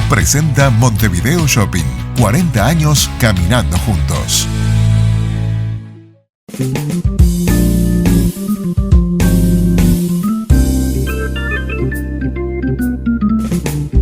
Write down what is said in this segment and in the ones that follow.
Presenta Montevideo Shopping. 40 años caminando juntos.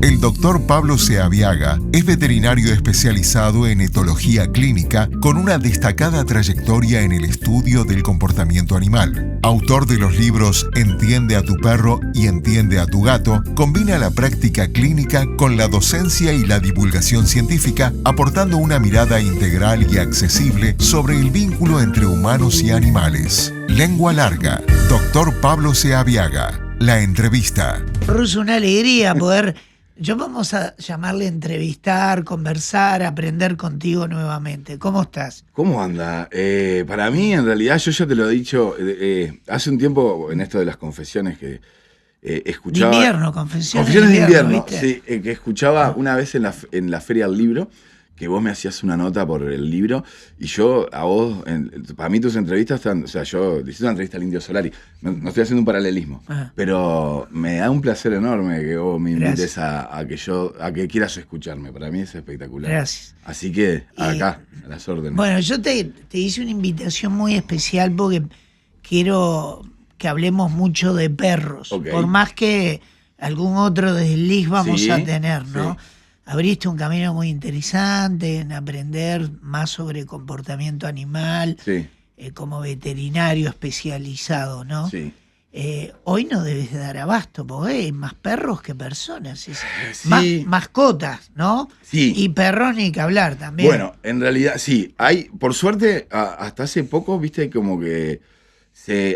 El doctor Pablo Ceaviaga es veterinario especializado en etología clínica con una destacada trayectoria en el estudio del comportamiento animal. Autor de los libros Entiende a tu perro y Entiende a tu gato, combina la práctica clínica con la docencia y la divulgación científica, aportando una mirada integral y accesible sobre el vínculo entre humanos y animales. Lengua larga, doctor Pablo Ceaviaga. La entrevista. Es una alegría poder... Yo vamos a llamarle entrevistar, conversar, aprender contigo nuevamente. ¿Cómo estás? ¿Cómo anda? Para mí, en realidad, yo ya te lo he dicho hace un tiempo en esto de las confesiones que escuchaba... De invierno, confesiones de invierno, ¿viste? sí, que escuchaba una vez en la Feria del Libro, que vos me hacías una nota por el libro, y yo, a vos, para mí tus entrevistas están, o sea, yo le hice una entrevista al Indio Solari, no estoy haciendo un paralelismo, pero me da un placer enorme que vos me invites a que quieras escucharme, para mí es espectacular. Gracias. Así que, acá, a las órdenes. Bueno, yo te hice una invitación muy especial porque quiero que hablemos mucho de perros, por más que algún otro desliz vamos a tener, ¿no? Sí. Abriste un camino muy interesante en aprender más sobre comportamiento animal, como veterinario especializado, ¿no? Sí. Hoy no debes dar abasto, porque hay más perros que personas, más mascotas, ¿no? Sí. Y perros ni que hablar también. Bueno, en realidad sí, hay, por suerte, hasta hace poco, viste, como que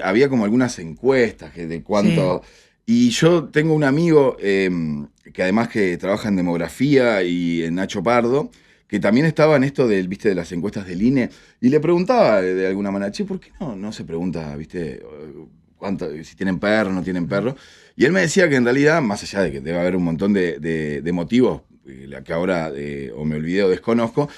había como algunas encuestas de cuánto... Sí. Y yo tengo un amigo que además que trabaja en demografía y en Nacho Pardo, que también estaba en esto de las encuestas del INE, y le preguntaba de alguna manera, che, ¿por qué no se pregunta, viste, si tienen perro o no tienen perro? Y él me decía que en realidad, más allá de que debe haber un montón de motivos, que ahora o me olvidé o desconozco,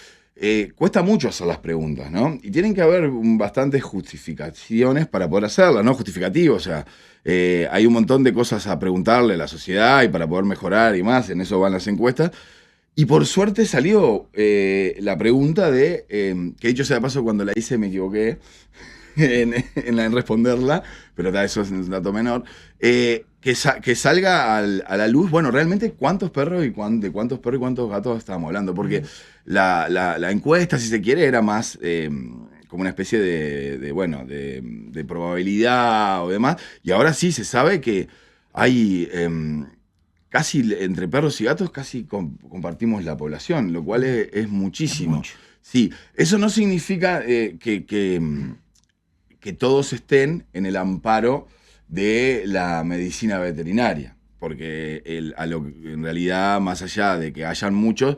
cuesta mucho hacer las preguntas, ¿no? Y tienen que haber bastantes justificaciones para poder hacerlas, ¿no? Justificativos, o sea, hay un montón de cosas a preguntarle a la sociedad y para poder mejorar y más, en eso van las encuestas. Y por suerte salió la pregunta de, que dicho sea de paso, cuando la hice me equivoqué en responderla, pero eso es un dato menor, que salga a la luz, bueno, realmente cuántos perros y cuántos gatos estábamos hablando, porque la encuesta, si se quiere, era más como una especie de probabilidad o demás, y ahora sí se sabe que hay casi entre perros y gatos casi compartimos la población, lo cual es muchísimo. Mucho. Sí, eso no significa que todos estén en el amparo de la medicina veterinaria, porque en realidad, más allá de que hayan muchos,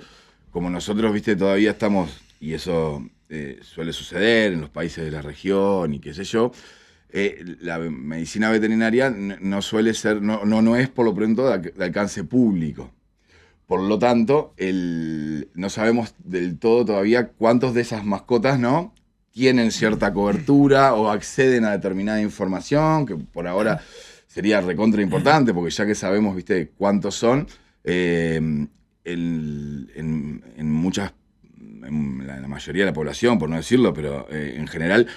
como nosotros, viste, todavía estamos, y eso suele suceder en los países de la región y qué sé yo, la medicina veterinaria no suele ser, no es por lo pronto de alcance público. Por lo tanto, no sabemos del todo todavía cuántos de esas mascotas, ¿no?, tienen cierta cobertura o acceden a determinada información, que por ahora sería recontra importante, porque ya que sabemos, viste, cuántos son, en la mayoría de la población, por no decirlo, pero en general,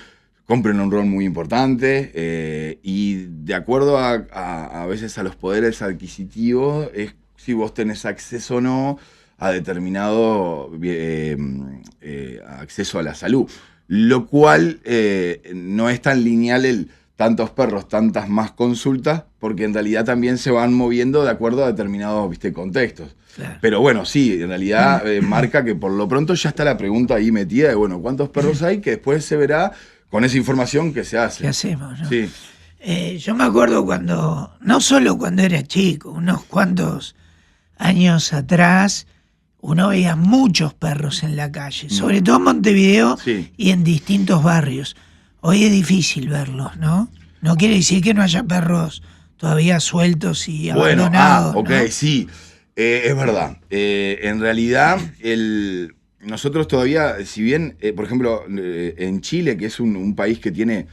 cumplen un rol muy importante, y de acuerdo a veces a los poderes adquisitivos, es si vos tenés acceso o no a determinado acceso a la salud. Lo cual no es tan lineal tantos perros, tantas más consultas, porque en realidad también se van moviendo de acuerdo a determinados, viste, contextos. Claro. Pero bueno, sí, en realidad marca que por lo pronto ya está la pregunta ahí metida de, bueno, ¿cuántos perros hay? Que después se verá con esa información que se hace. ¿Qué hacemos, no? Sí. Yo me acuerdo no solo cuando era chico, unos cuantos años atrás, uno veía muchos perros en la calle, sobre todo en Montevideo y en distintos barrios. Hoy es difícil verlos, ¿no? No quiere decir que no haya perros todavía sueltos y abandonados. Ok, ¿no? Sí, es verdad. En realidad, nosotros todavía, si bien, por ejemplo, en Chile, que es un país que tiene,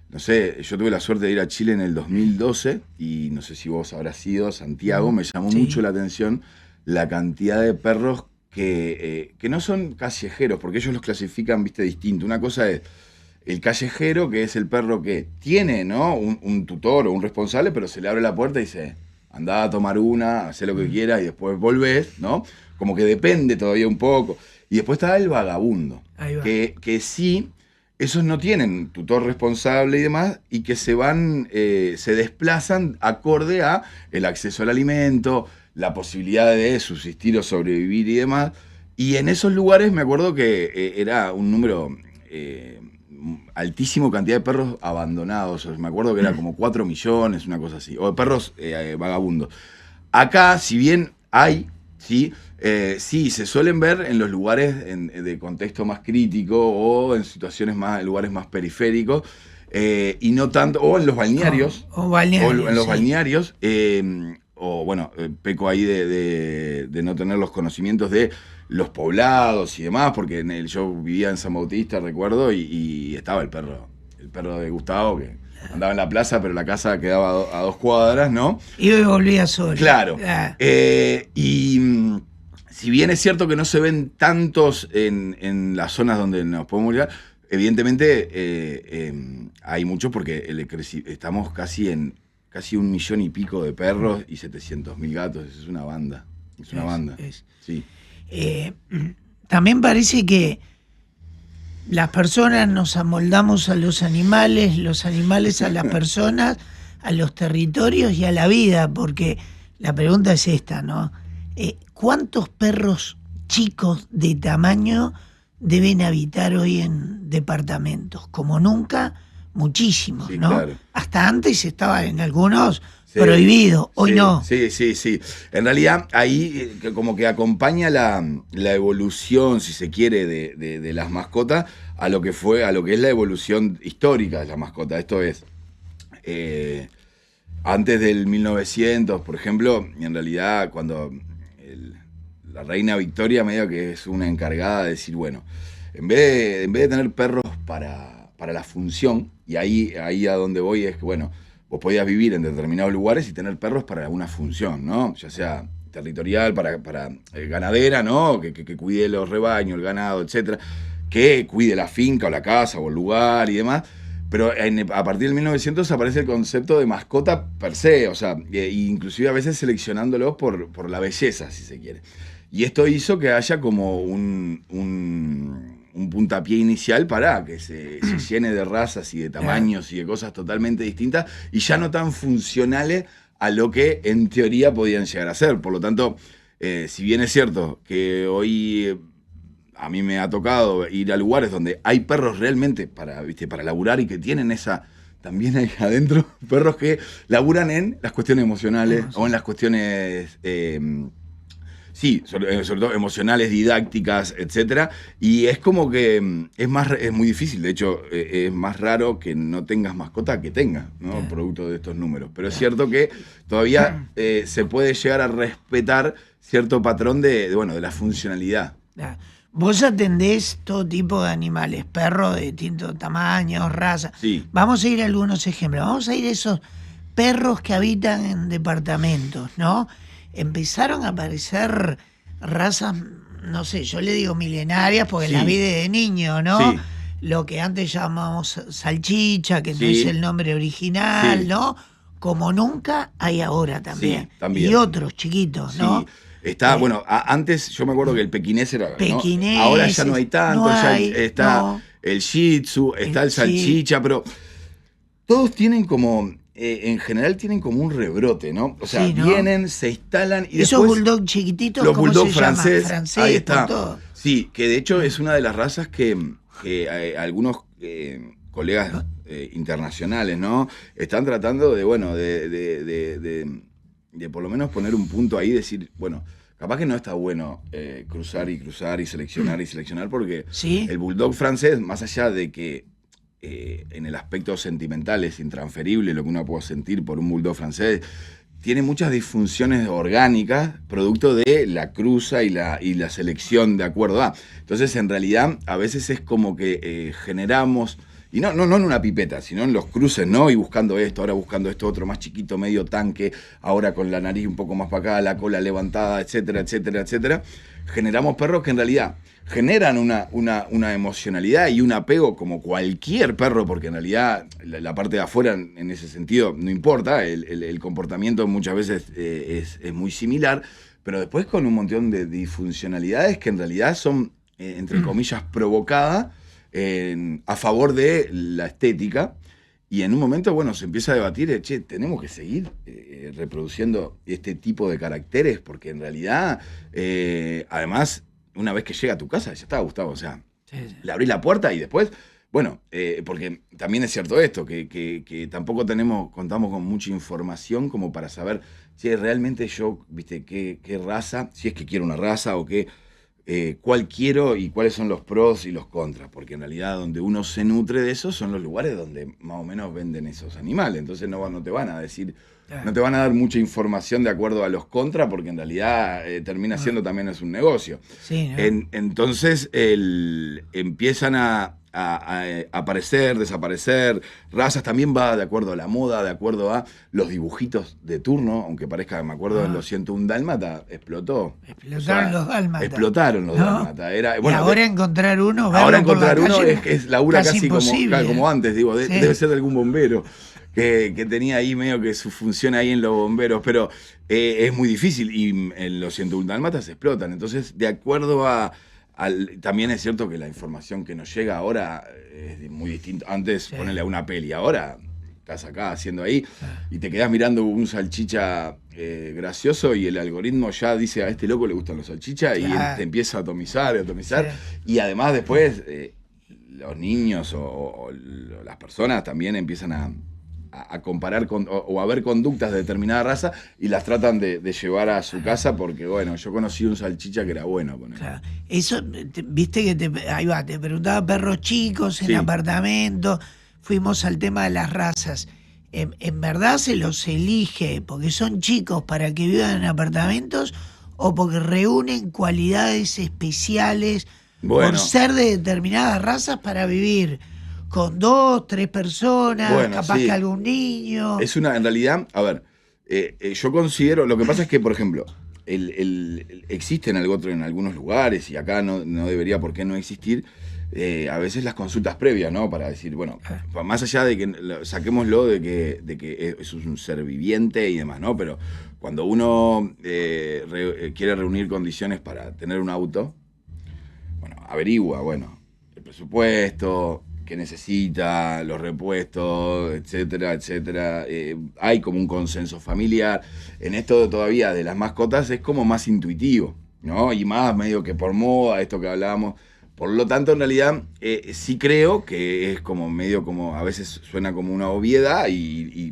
no sé, yo tuve la suerte de ir a Chile en el 2012, y no sé si vos habrás ido, Santiago, me llamó mucho la atención la cantidad de perros que no son callejeros, porque ellos los clasifican, viste, distinto. Una cosa es el callejero, que es el perro que tiene, ¿no? Un tutor o un responsable, pero se le abre la puerta y dice, andá a tomar una, hacé lo que quieras y después volvés, ¿no? Como que depende todavía un poco. Y después está el vagabundo, que sí, esos no tienen tutor responsable y demás, y que se desplazan acorde a el acceso al alimento, la posibilidad de subsistir o sobrevivir y demás. Y en esos lugares me acuerdo que era un número altísimo cantidad de perros abandonados. Me acuerdo que era como 4 millones, una cosa así, o de perros vagabundos. Acá, si bien hay, sí, se suelen ver en los lugares de contexto más crítico o en situaciones en lugares más periféricos, y no tanto, o en los balnearios. O en los balnearios, o bueno, peco ahí de no tener los conocimientos de los poblados y demás, porque yo vivía en San Bautista, recuerdo, y estaba el perro de Gustavo, que andaba en la plaza, pero la casa quedaba a 2 cuadras, ¿no? Y hoy volvía solo. Claro. Y si bien es cierto que no se ven tantos en las zonas donde nos podemos llegar, evidentemente hay muchos porque estamos casi 1,5 millones de perros y 700.000 gatos. Es una banda. Es una banda. Sí. También parece que las personas nos amoldamos a los animales a las personas, a los territorios y a la vida, porque la pregunta es esta, ¿no? ¿Cuántos perros chicos de tamaño deben habitar hoy en departamentos? Como nunca, muchísimos, sí, ¿no? Claro. Hasta antes estaba en algunos prohibido, hoy no. Sí. En realidad ahí como que acompaña la evolución, si se quiere, de las mascotas a lo que es la evolución histórica de la mascota. Esto es, antes del 1900, por ejemplo, en realidad cuando la reina Victoria medio que es una encargada de decir, bueno, en vez de tener perros para la función, y ahí a donde voy es que, bueno, vos podías vivir en determinados lugares y tener perros para alguna función, ¿no? Ya sea territorial, para ganadera, ¿no? Que cuide los rebaños, el ganado, etcétera. Que cuide la finca o la casa o el lugar y demás. Pero a partir del 1900 aparece el concepto de mascota per se, o sea, inclusive a veces seleccionándolos por la belleza, si se quiere. Y esto hizo que haya como un puntapié inicial para que se llene de razas y de tamaños y de cosas totalmente distintas y ya no tan funcionales a lo que en teoría podían llegar a ser. Por lo tanto, si bien es cierto que hoy a mí me ha tocado ir a lugares donde hay perros realmente para laburar y que tienen esa... También hay adentro perros que laburan en las cuestiones emocionales o en las cuestiones... sobre todo emocionales, didácticas, etcétera. Y es como que es muy difícil. De hecho, es más raro que no tengas mascota que tengas, ¿no? Producto de estos números. Pero es cierto que todavía se puede llegar a respetar cierto patrón de la funcionalidad. Vos atendés todo tipo de animales, perros de distintos tamaños, razas. Sí. Vamos a ir a algunos ejemplos. Vamos a ir a esos perros que habitan en departamentos, ¿no? Empezaron a aparecer razas, no sé, yo le digo milenarias porque las vi de niño, ¿no? Sí. Lo que antes llamamos salchicha, que no es el nombre original, ¿no? Como nunca hay ahora también. Sí, también. Y otros chiquitos, ¿no? Sí. Está, antes yo me acuerdo que el pequinés era... Pequinés, ¿no? Ahora ya no hay tanto, está el shih tzu, está el salchicha, pero todos tienen como... en general tienen como un rebrote, ¿no? O sea, vienen, se instalan y esos después... bulldog chiquititos, los ¿cómo bulldog se llama? Francés, ahí está. Todo. Sí, que de hecho es una de las razas que algunos colegas internacionales, ¿no? Están tratando de por lo menos poner un punto ahí, decir, bueno, capaz que no está bueno cruzar y seleccionar, porque el bulldog francés, más allá de que en el aspecto sentimental es intransferible lo que uno puede sentir por un bulldog francés, tiene muchas disfunciones orgánicas producto de la cruza y la selección de acuerdo a. Entonces, en realidad, a veces es como que generamos Y no en una pipeta, sino en los cruces, ¿no? Y buscando esto, ahora buscando esto otro más chiquito, medio tanque, ahora con la nariz un poco más para acá, la cola levantada, etcétera, etcétera, etcétera. Generamos perros que en realidad generan una emocionalidad y un apego como cualquier perro, porque en realidad la parte de afuera en ese sentido no importa, el comportamiento muchas veces es muy similar, pero después con un montón de disfuncionalidades que en realidad son, entre comillas, provocadas a favor de la estética. Y en un momento, bueno, se empieza a debatir, che, tenemos que seguir reproduciendo este tipo de caracteres, porque en realidad, además, una vez que llega a tu casa, ya está, Gustavo, o sea, sí. Le abrís la puerta y después, bueno, porque también es cierto esto, que tampoco contamos con mucha información como para saber, che, realmente yo, viste, qué raza, si es que quiero una raza o qué... cuál quiero y cuáles son los pros y los contras, porque en realidad donde uno se nutre de eso son los lugares donde más o menos venden esos animales, entonces no te van a decir, no te van a dar mucha información de acuerdo a los contras, porque en realidad termina siendo también es un negocio. Sí, ¿no? Entonces empiezan a aparecer, desaparecer, razas, también va de acuerdo a la moda, de acuerdo a los dibujitos de turno, aunque parezca, me acuerdo en los 101 Dálmata, explotó. Explotaron los dálmatas. Explotaron los dálmatas. Y ahora encontrar uno, ahora encontrar uno es labura casi como antes, digo, sí. Debe ser de algún bombero que tenía ahí medio que su función ahí en los bomberos, pero es muy difícil y en los 101 Dálmatas explotan. Entonces, de acuerdo a... también es cierto que la información que nos llega ahora es muy distinta. Antes, ponerle a una peli, ahora estás acá haciendo ahí y te quedás mirando un salchicha gracioso y el algoritmo ya dice a este loco le gustan los salchichas y él te empieza a atomizar. Y además después los niños o las personas también empiezan a comparar o a ver conductas de determinada raza y las tratan de llevar a su casa porque, bueno, yo conocí un salchicha que era bueno. Claro. Eso, viste que ahí va, te preguntaba perros chicos en apartamentos, fuimos al tema de las razas. ¿En verdad se los elige porque son chicos para que vivan en apartamentos o porque reúnen cualidades especiales por ser de determinadas razas para vivir con 2, 3 personas, capaz que algún niño? En realidad, a ver, yo considero, lo que pasa es que, por ejemplo, existe en algunos lugares, y acá no debería por qué no existir, a veces las consultas previas, ¿no? Para decir, bueno, más allá de que saquémoslo de que es un ser viviente y demás, ¿no? Pero cuando uno quiere reunir condiciones para tener un auto, bueno, averigua, bueno, el presupuesto, qué necesita, los repuestos, etcétera, etcétera. Hay como un consenso familiar. En esto todavía de las mascotas es como más intuitivo, ¿no? Y más medio que por moda, esto que hablábamos. Por lo tanto, en realidad, sí creo que es como medio como, a veces suena como una obviedad,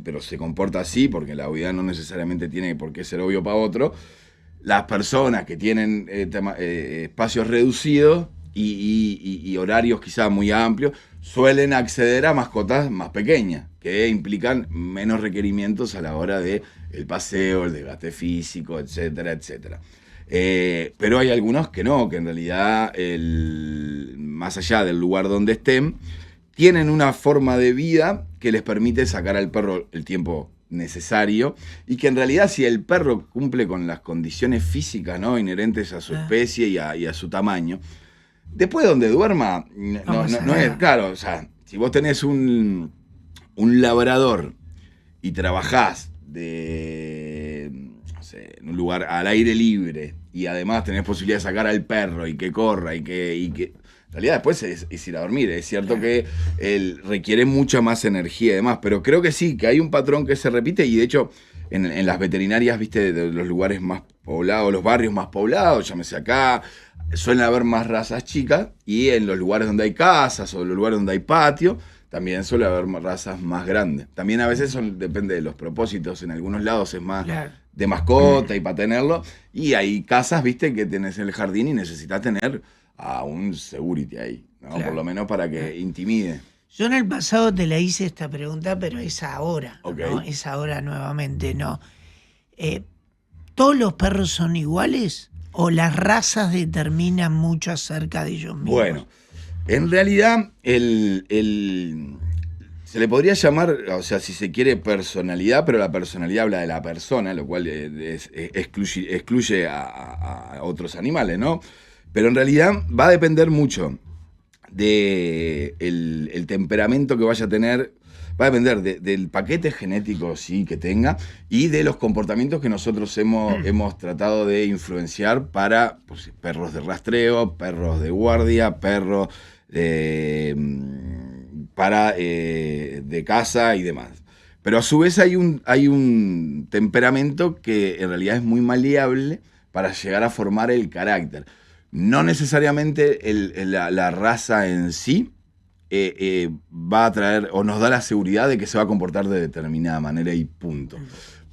pero se comporta así, porque la obviedad no necesariamente tiene por qué ser obvio para otro. Las personas que tienen espacios reducidos y horarios quizá muy amplios, suelen acceder a mascotas más pequeñas, que implican menos requerimientos a la hora de el paseo, el desgaste físico, etcétera, etcétera. Pero hay algunos que no, que en realidad, más allá del lugar donde estén, tienen una forma de vida que les permite sacar al perro el tiempo necesario y que en realidad si el perro cumple con las condiciones físicas, ¿no?, inherentes a su especie y a su tamaño, después donde duerma, no es, claro, o sea, si vos tenés un labrador y trabajás en un lugar al aire libre y además tenés posibilidad de sacar al perro y que corra y que en realidad después es ir a dormir. Es cierto que él requiere mucha más energía y demás, pero creo que sí, que hay un patrón que se repite y de hecho en las veterinarias, viste, de los lugares más poblados, los barrios más poblados, llámese acá, suelen haber más razas chicas y en los lugares donde hay casas o los lugares donde hay patio también suele haber razas más grandes. También a veces depende de los propósitos, en algunos lados es más de mascota y para tenerlo, y hay casas, viste, que tenés en el jardín y necesitas tener a un security ahí, ¿no? Por lo menos para que intimide. Yo en el pasado te la hice esta pregunta, pero es ahora, ¿no? Es ahora nuevamente, ¿no? ¿Todos los perros son iguales? ¿O las razas determinan mucho acerca de ellos mismos? Bueno, En realidad, se le podría llamar, o sea, si se quiere, personalidad, pero la personalidad habla de la persona, lo cual excluye a otros animales, ¿no? Pero en realidad va a depender mucho de el temperamento que vaya a tener, va a depender del paquete genético sí que tenga y de los comportamientos que nosotros hemos tratado de influenciar para pues, perros de rastreo, perros de guardia, perros de caza y demás. Pero a su vez hay un temperamento que en realidad es muy maleable para llegar a formar el carácter. No necesariamente la raza en sí va a traer o nos da la seguridad de que se va a comportar de determinada manera y punto.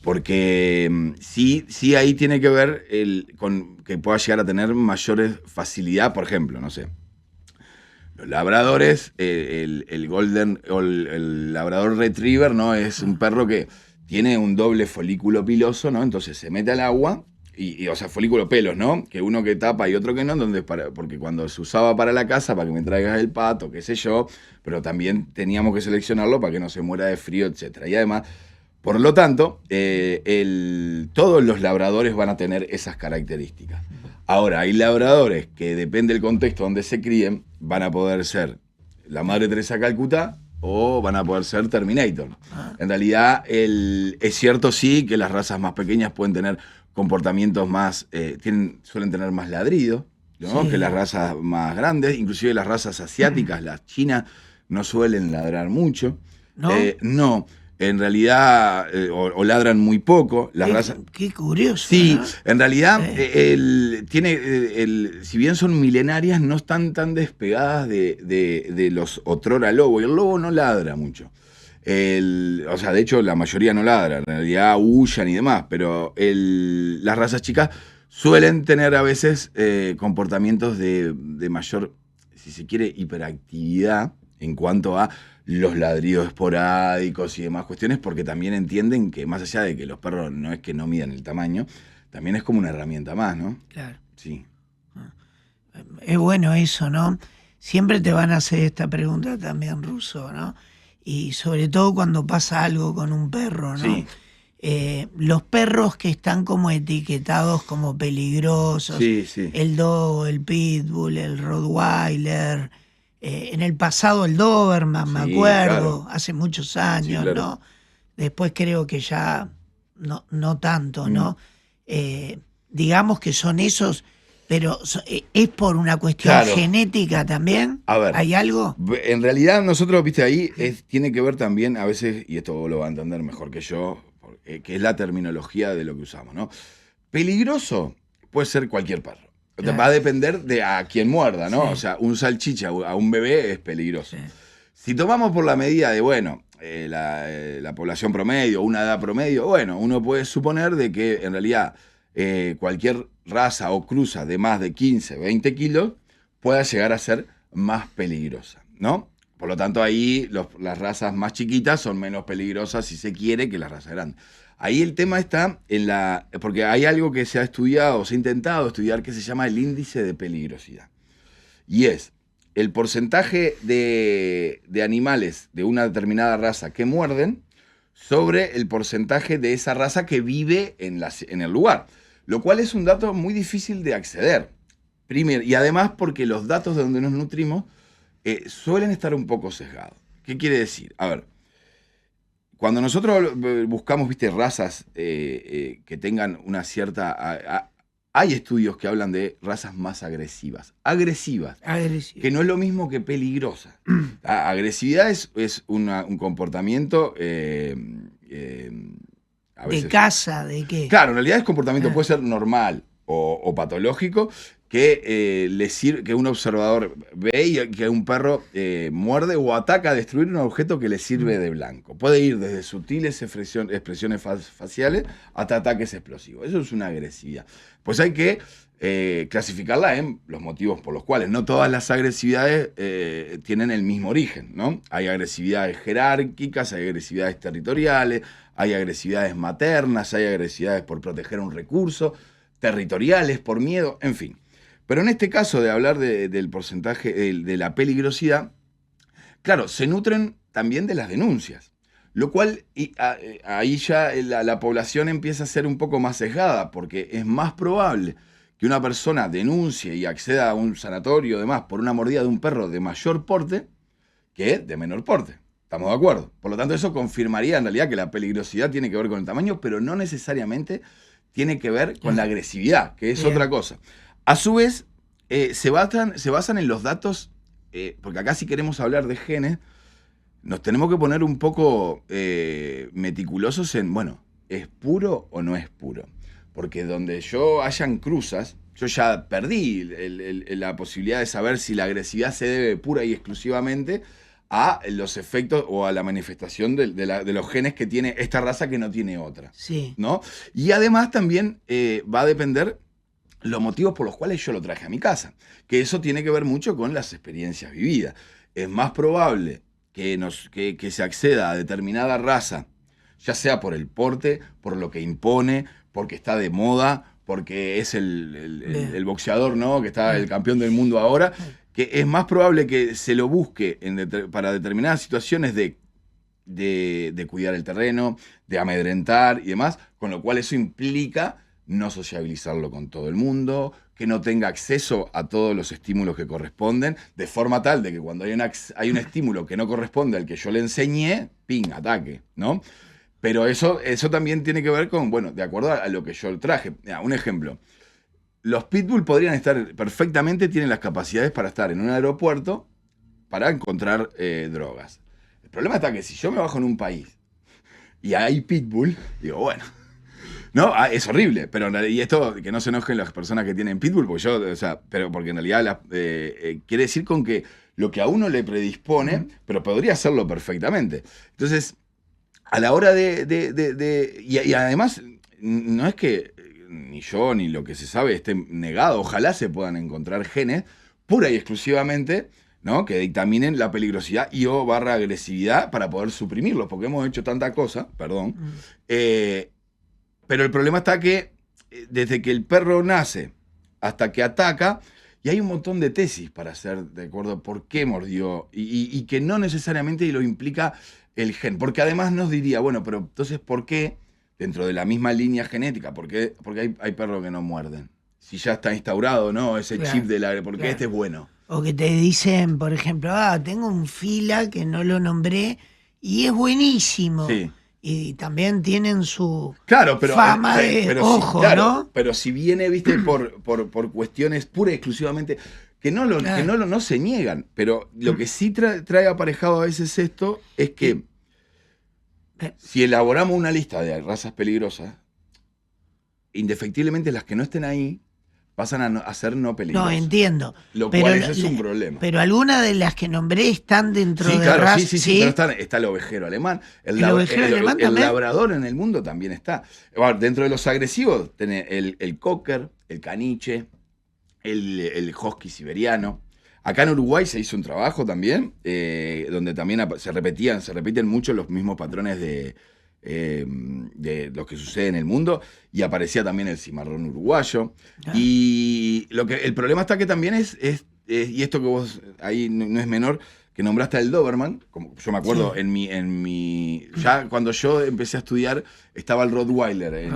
Porque sí ahí tiene que ver con que pueda llegar a tener mayores facilidad, por ejemplo, no sé. Los labradores, el Golden o el Labrador Retriever, ¿no? Es un perro que tiene un doble folículo piloso, ¿no? Entonces se mete al agua. O sea, folículo pelos, ¿no? Que uno que tapa y otro que no, porque cuando se usaba para la casa, para que me traigas el pato, qué sé yo, pero también teníamos que seleccionarlo para que no se muera de frío, etc. Y además, por lo tanto, todos los labradores van a tener esas características. Ahora, hay labradores que, depende del contexto donde se críen, van a poder ser la Madre Teresa de Calcuta o van a poder ser Terminator. En realidad, es cierto sí que las razas más pequeñas pueden tener comportamientos más, suelen tener más ladrido, ¿no? Sí. Que las razas más grandes, inclusive las razas asiáticas, las chinas, no suelen ladrar mucho. ¿No? No, en realidad, o ladran muy poco. Las razas. Qué curioso. Sí, ¿no? En realidad, si bien son milenarias, no están tan despegadas de los otrora lobo, y el lobo no ladra mucho. O sea, de hecho, la mayoría no ladra, en realidad huyan y demás, pero las razas chicas suelen tener a veces comportamientos de mayor, si se quiere, hiperactividad en cuanto a los ladridos esporádicos y demás cuestiones, porque también entienden que más allá de que los perros no es que no midan el tamaño, también es como una herramienta más, ¿no? Claro. Sí. Es bueno eso, ¿no? Siempre te van a hacer esta pregunta también, Russo, ¿no? Y sobre todo cuando pasa algo con un perro, ¿no? Sí. Los perros que están como etiquetados como peligrosos, Sí, sí. El Dogo, el Pitbull, el Rottweiler, en el pasado el Doberman, Sí, me acuerdo, claro. hace muchos años, Sí, claro. ¿no? Después creo que ya no tanto, ¿no? Digamos que son esos, pero ¿es por una cuestión Claro. genética también? A ver, ¿Hay algo? En realidad nosotros, viste, ahí tiene que ver también a veces, y esto vos lo va a entender mejor que yo, que es la terminología de lo que usamos, ¿no? Peligroso puede ser cualquier perro. Claro. Va a depender de a quién muerda, ¿no? Sí. O sea, un salchicha a un bebé es peligroso. Sí. Si tomamos por la medida de, bueno, la población promedio, una edad promedio, bueno, uno puede suponer de que en realidad cualquier raza o cruza de más de 15, 20 kilos pueda llegar a ser más peligrosa, ¿no? Por lo tanto, ahí las razas más chiquitas son menos peligrosas, si se quiere, que las razas grandes. Ahí el tema está porque hay algo que se ha estudiado, se ha intentado estudiar, que se llama el índice de peligrosidad. Y es el porcentaje de animales de una determinada raza que muerden sobre el porcentaje de esa raza que vive en el lugar. Lo cual es un dato muy difícil de acceder. Primero, y además porque los datos de donde nos nutrimos suelen estar un poco sesgados. ¿Qué quiere decir? A ver, cuando nosotros buscamos, viste, razas que tengan una cierta... hay estudios que hablan de razas más agresivas. Agresivas. Que no es lo mismo que peligrosas. La agresividad es un comportamiento... a veces, ¿de caza? ¿De qué? Claro, en realidad es comportamiento, puede ser normal o patológico, que le sirve, que un observador ve y que un perro muerde o ataca a destruir un objeto que le sirve de blanco. Puede ir desde sutiles expresiones faciales hasta ataques explosivos. Eso es una agresividad. Pues hay que clasificarla en los motivos por los cuales no todas las agresividades tienen el mismo origen, ¿no? Hay agresividades jerárquicas, hay agresividades territoriales, hay agresividades maternas, hay agresividades por proteger un recurso, territoriales, por miedo, en fin. Pero en este caso de hablar del porcentaje, de la peligrosidad, claro, se nutren también de las denuncias. Lo cual, ahí ya la población empieza a ser un poco más sesgada, porque es más probable que una persona denuncie y acceda a un sanatorio y demás por una mordida de un perro de mayor porte que de menor porte. ¿Estamos de acuerdo? Por lo tanto, eso confirmaría en realidad que la peligrosidad tiene que ver con el tamaño, pero no necesariamente tiene que ver con la agresividad, que es otra cosa. A su vez, se basan en los datos, porque acá si queremos hablar de genes, nos tenemos que poner un poco meticulosos en, bueno, ¿es puro o no es puro? Porque donde hayan cruzas, yo ya perdí la posibilidad de saber si la agresividad se debe pura y exclusivamente a los efectos o a la manifestación de los genes que tiene esta raza que no tiene otra. Sí. ¿No? Y además también va a depender los motivos por los cuales yo lo traje a mi casa, que eso tiene que ver mucho con las experiencias vividas. Es más probable que se acceda a determinada raza, ya sea por el porte, por lo que impone, porque está de moda, porque es el boxeador, ¿no? Que está el campeón del mundo ahora, que es más probable que se lo busque para determinadas situaciones de cuidar el terreno, de amedrentar y demás, con lo cual eso implica no sociabilizarlo con todo el mundo, que no tenga acceso a todos los estímulos que corresponden, de forma tal de que cuando hay un estímulo que no corresponde al que yo le enseñé, ¡ping!, ataque, ¿no? Pero eso también tiene que ver con, bueno, de acuerdo a lo que yo traje. Mira, un ejemplo. Los pitbull podrían estar perfectamente, tienen las capacidades para estar en un aeropuerto para encontrar drogas. El problema está que si yo me bajo en un país y hay pitbull, digo, bueno, no, es horrible, pero y esto, que no se enojen las personas que tienen pitbull, porque en realidad quiere decir con que lo que a uno le predispone, pero podría hacerlo perfectamente. Entonces, a la hora y además, no es que ni yo ni lo que se sabe esté negado, ojalá se puedan encontrar genes pura y exclusivamente, ¿no?, que dictaminen la peligrosidad /agresividad para poder suprimirlos, porque hemos hecho tanta cosa, perdón, pero el problema está que desde que el perro nace hasta que ataca, y hay un montón de tesis para hacer de acuerdo por qué mordió, y que no necesariamente lo implica el gen, porque además nos diría, bueno, pero entonces ¿por qué dentro de la misma línea genética? Porque hay perros que no muerden. Si ya está instaurado, ¿no? Ese chip del aire, porque este es bueno. O que te dicen, por ejemplo, tengo un fila que no lo nombré y es buenísimo. Sí. Y también tienen su fama de ojo, ¿no? Pero si viene, viste, por cuestiones pura y exclusivamente, que no se niegan, pero lo que sí trae aparejado a veces esto es que si elaboramos una lista de razas peligrosas, indefectiblemente las que no estén ahí pasan a ser no peligrosas. No, entiendo. Lo cual ese es un problema. Pero algunas de las que nombré están dentro de razas. razas. Sí, pero está el ovejero alemán. El labrador en el mundo también está. Bueno, dentro de los agresivos tenés el cocker, el caniche, el husky siberiano. Acá en Uruguay se hizo un trabajo también, donde también se repiten mucho los mismos patrones de los que sucede en el mundo, y aparecía también el cimarrón uruguayo. Y el problema está que también y esto que vos ahí no es menor, que nombraste al Doberman, como yo me acuerdo, ya cuando yo empecé a estudiar estaba el Rottweiler,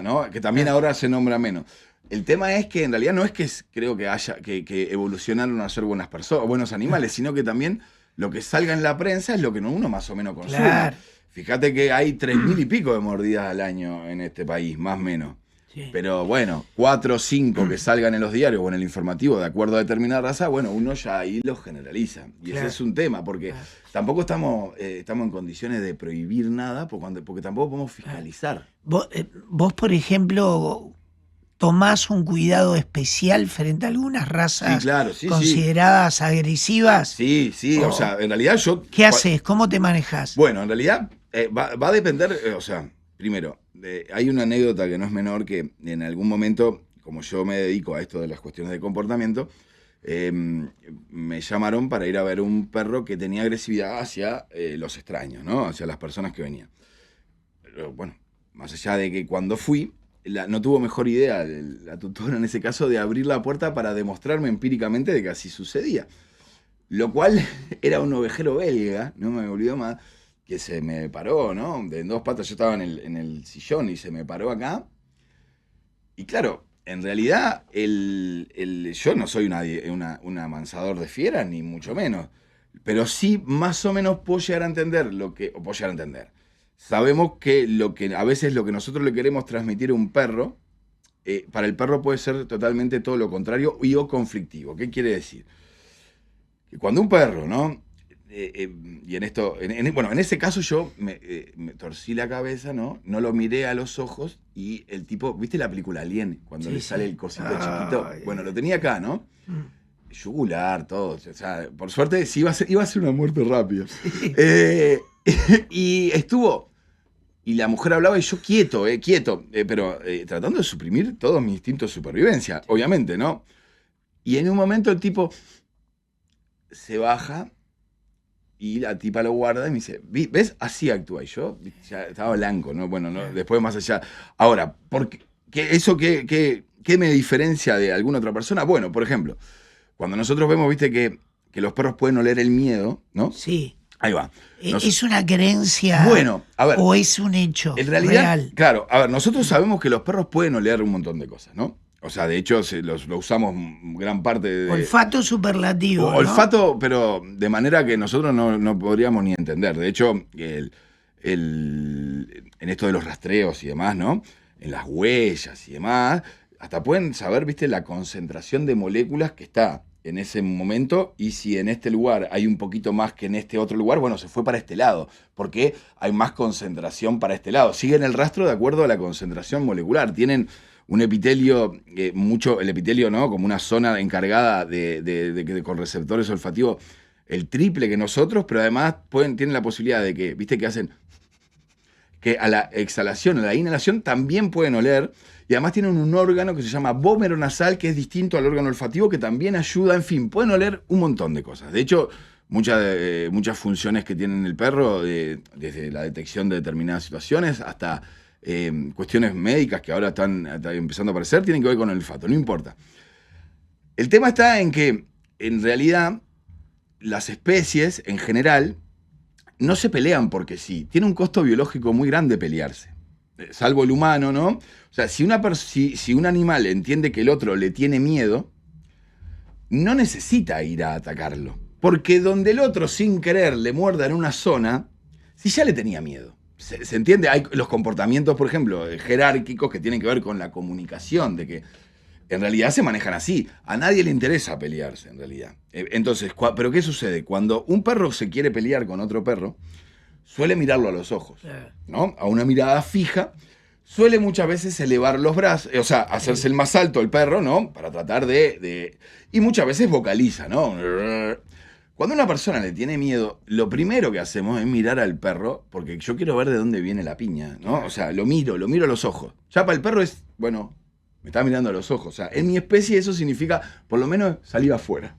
¿no? Que también ahora se nombra menos. El tema es que en realidad no es que creo que haya que evolucionaron a ser buenas personas, buenos animales, sino que también lo que salga en la prensa es lo que uno más o menos consume. Claro. Fíjate que hay 3.000 y pico de mordidas al año en este país, más o menos. Sí. Pero bueno, 4 o 5 que salgan en los diarios o en el informativo de acuerdo a determinada raza, bueno, uno ya ahí lo generaliza. Y ese es un tema, porque tampoco estamos en condiciones de prohibir nada, porque tampoco podemos fiscalizar. Vos, por ejemplo, tomás un cuidado especial frente a algunas razas consideradas agresivas. Sí, o sea, en realidad yo... ¿Qué haces? ¿Cómo te manejas? Bueno, en realidad va a depender, primero, hay una anécdota que no es menor, que en algún momento, como yo me dedico a esto de las cuestiones de comportamiento, me llamaron para ir a ver un perro que tenía agresividad hacia los extraños, ¿no? Hacia las personas que venían. Pero, bueno, más allá de que cuando fui, no tuvo mejor idea la tutora en ese caso de abrir la puerta para demostrarme empíricamente de que así sucedía. Lo cual era un ovejero belga, no me olvido más, que se me paró, ¿no? De dos patas, yo estaba en el sillón y se me paró acá. Y claro, en realidad yo no soy un amansador de fieras, ni mucho menos. Pero sí, más o menos puedo llegar a entender Sabemos que a veces lo que nosotros le queremos transmitir a un perro, para el perro puede ser totalmente todo lo contrario o conflictivo. ¿Qué quiere decir? Que cuando un perro, ¿no? Y en ese caso yo me torcí la cabeza, ¿no? No lo miré a los ojos y el tipo, ¿viste la película Alien? Cuando le sale el cosito chiquito. Bueno, lo tenía acá, ¿no? Yugular, todo. O sea, por suerte sí iba a ser una muerte rápida. Y estuvo. Y la mujer hablaba y yo quieto, pero tratando de suprimir todos mis instintos de supervivencia, obviamente, ¿no? Y en un momento el tipo se baja y la tipa lo guarda y me dice, ¿ves? Así actúa. Y yo ya estaba blanco, ¿no? Bueno, no, después más allá. Ahora, ¿qué me diferencia de alguna otra persona? Bueno, por ejemplo, cuando nosotros vemos, viste, que los perros pueden oler el miedo, ¿no? Sí. Ahí va. ¿Es una creencia o es un hecho en realidad, real? Claro, a ver, nosotros sabemos que los perros pueden oler un montón de cosas, ¿no? O sea, de hecho, lo usamos gran parte de... Olfato superlativo, ¿no? Olfato, pero de manera que nosotros no podríamos ni entender. De hecho, en esto de los rastreos y demás, ¿no? En las huellas y demás, hasta pueden saber, viste, la concentración de moléculas que está en ese momento, y si en este lugar hay un poquito más que en este otro lugar, bueno, se fue para este lado, porque hay más concentración para este lado. Siguen el rastro de acuerdo a la concentración molecular. Tienen un epitelio, el epitelio, ¿no? Como una zona encargada con receptores olfativos, el triple que nosotros, pero además tienen la posibilidad de que, viste, que a la exhalación, a la inhalación también pueden oler. Y además tienen un órgano que se llama vómero nasal, que es distinto al órgano olfativo, que también ayuda, en fin, pueden oler un montón de cosas. De hecho, muchas funciones que tiene el perro, desde la detección de determinadas situaciones hasta cuestiones médicas que ahora están empezando a aparecer, tienen que ver con el olfato, no importa. El tema está en que, en realidad, las especies, en general, no se pelean porque sí. Tiene un costo biológico muy grande pelearse. Salvo el humano, ¿no? O sea, si un animal entiende que el otro le tiene miedo, no necesita ir a atacarlo. Porque donde el otro, sin querer, le muerda en una zona, si ya le tenía miedo. ¿Se entiende? Hay los comportamientos, por ejemplo, jerárquicos que tienen que ver con la comunicación, de que en realidad se manejan así. A nadie le interesa pelearse, en realidad. Entonces, ¿pero qué sucede? Cuando un perro se quiere pelear con otro perro, suele mirarlo a los ojos, ¿no? A una mirada fija, suele muchas veces elevar los brazos, o sea, hacerse el más alto el perro, ¿no? Para tratar y muchas veces vocaliza, ¿no? Cuando una persona le tiene miedo, lo primero que hacemos es mirar al perro, porque yo quiero ver de dónde viene la piña, ¿no? O sea, lo miro a los ojos. Ya para el perro es, bueno, me está mirando a los ojos. O sea, en mi especie eso significa, por lo menos, salir afuera.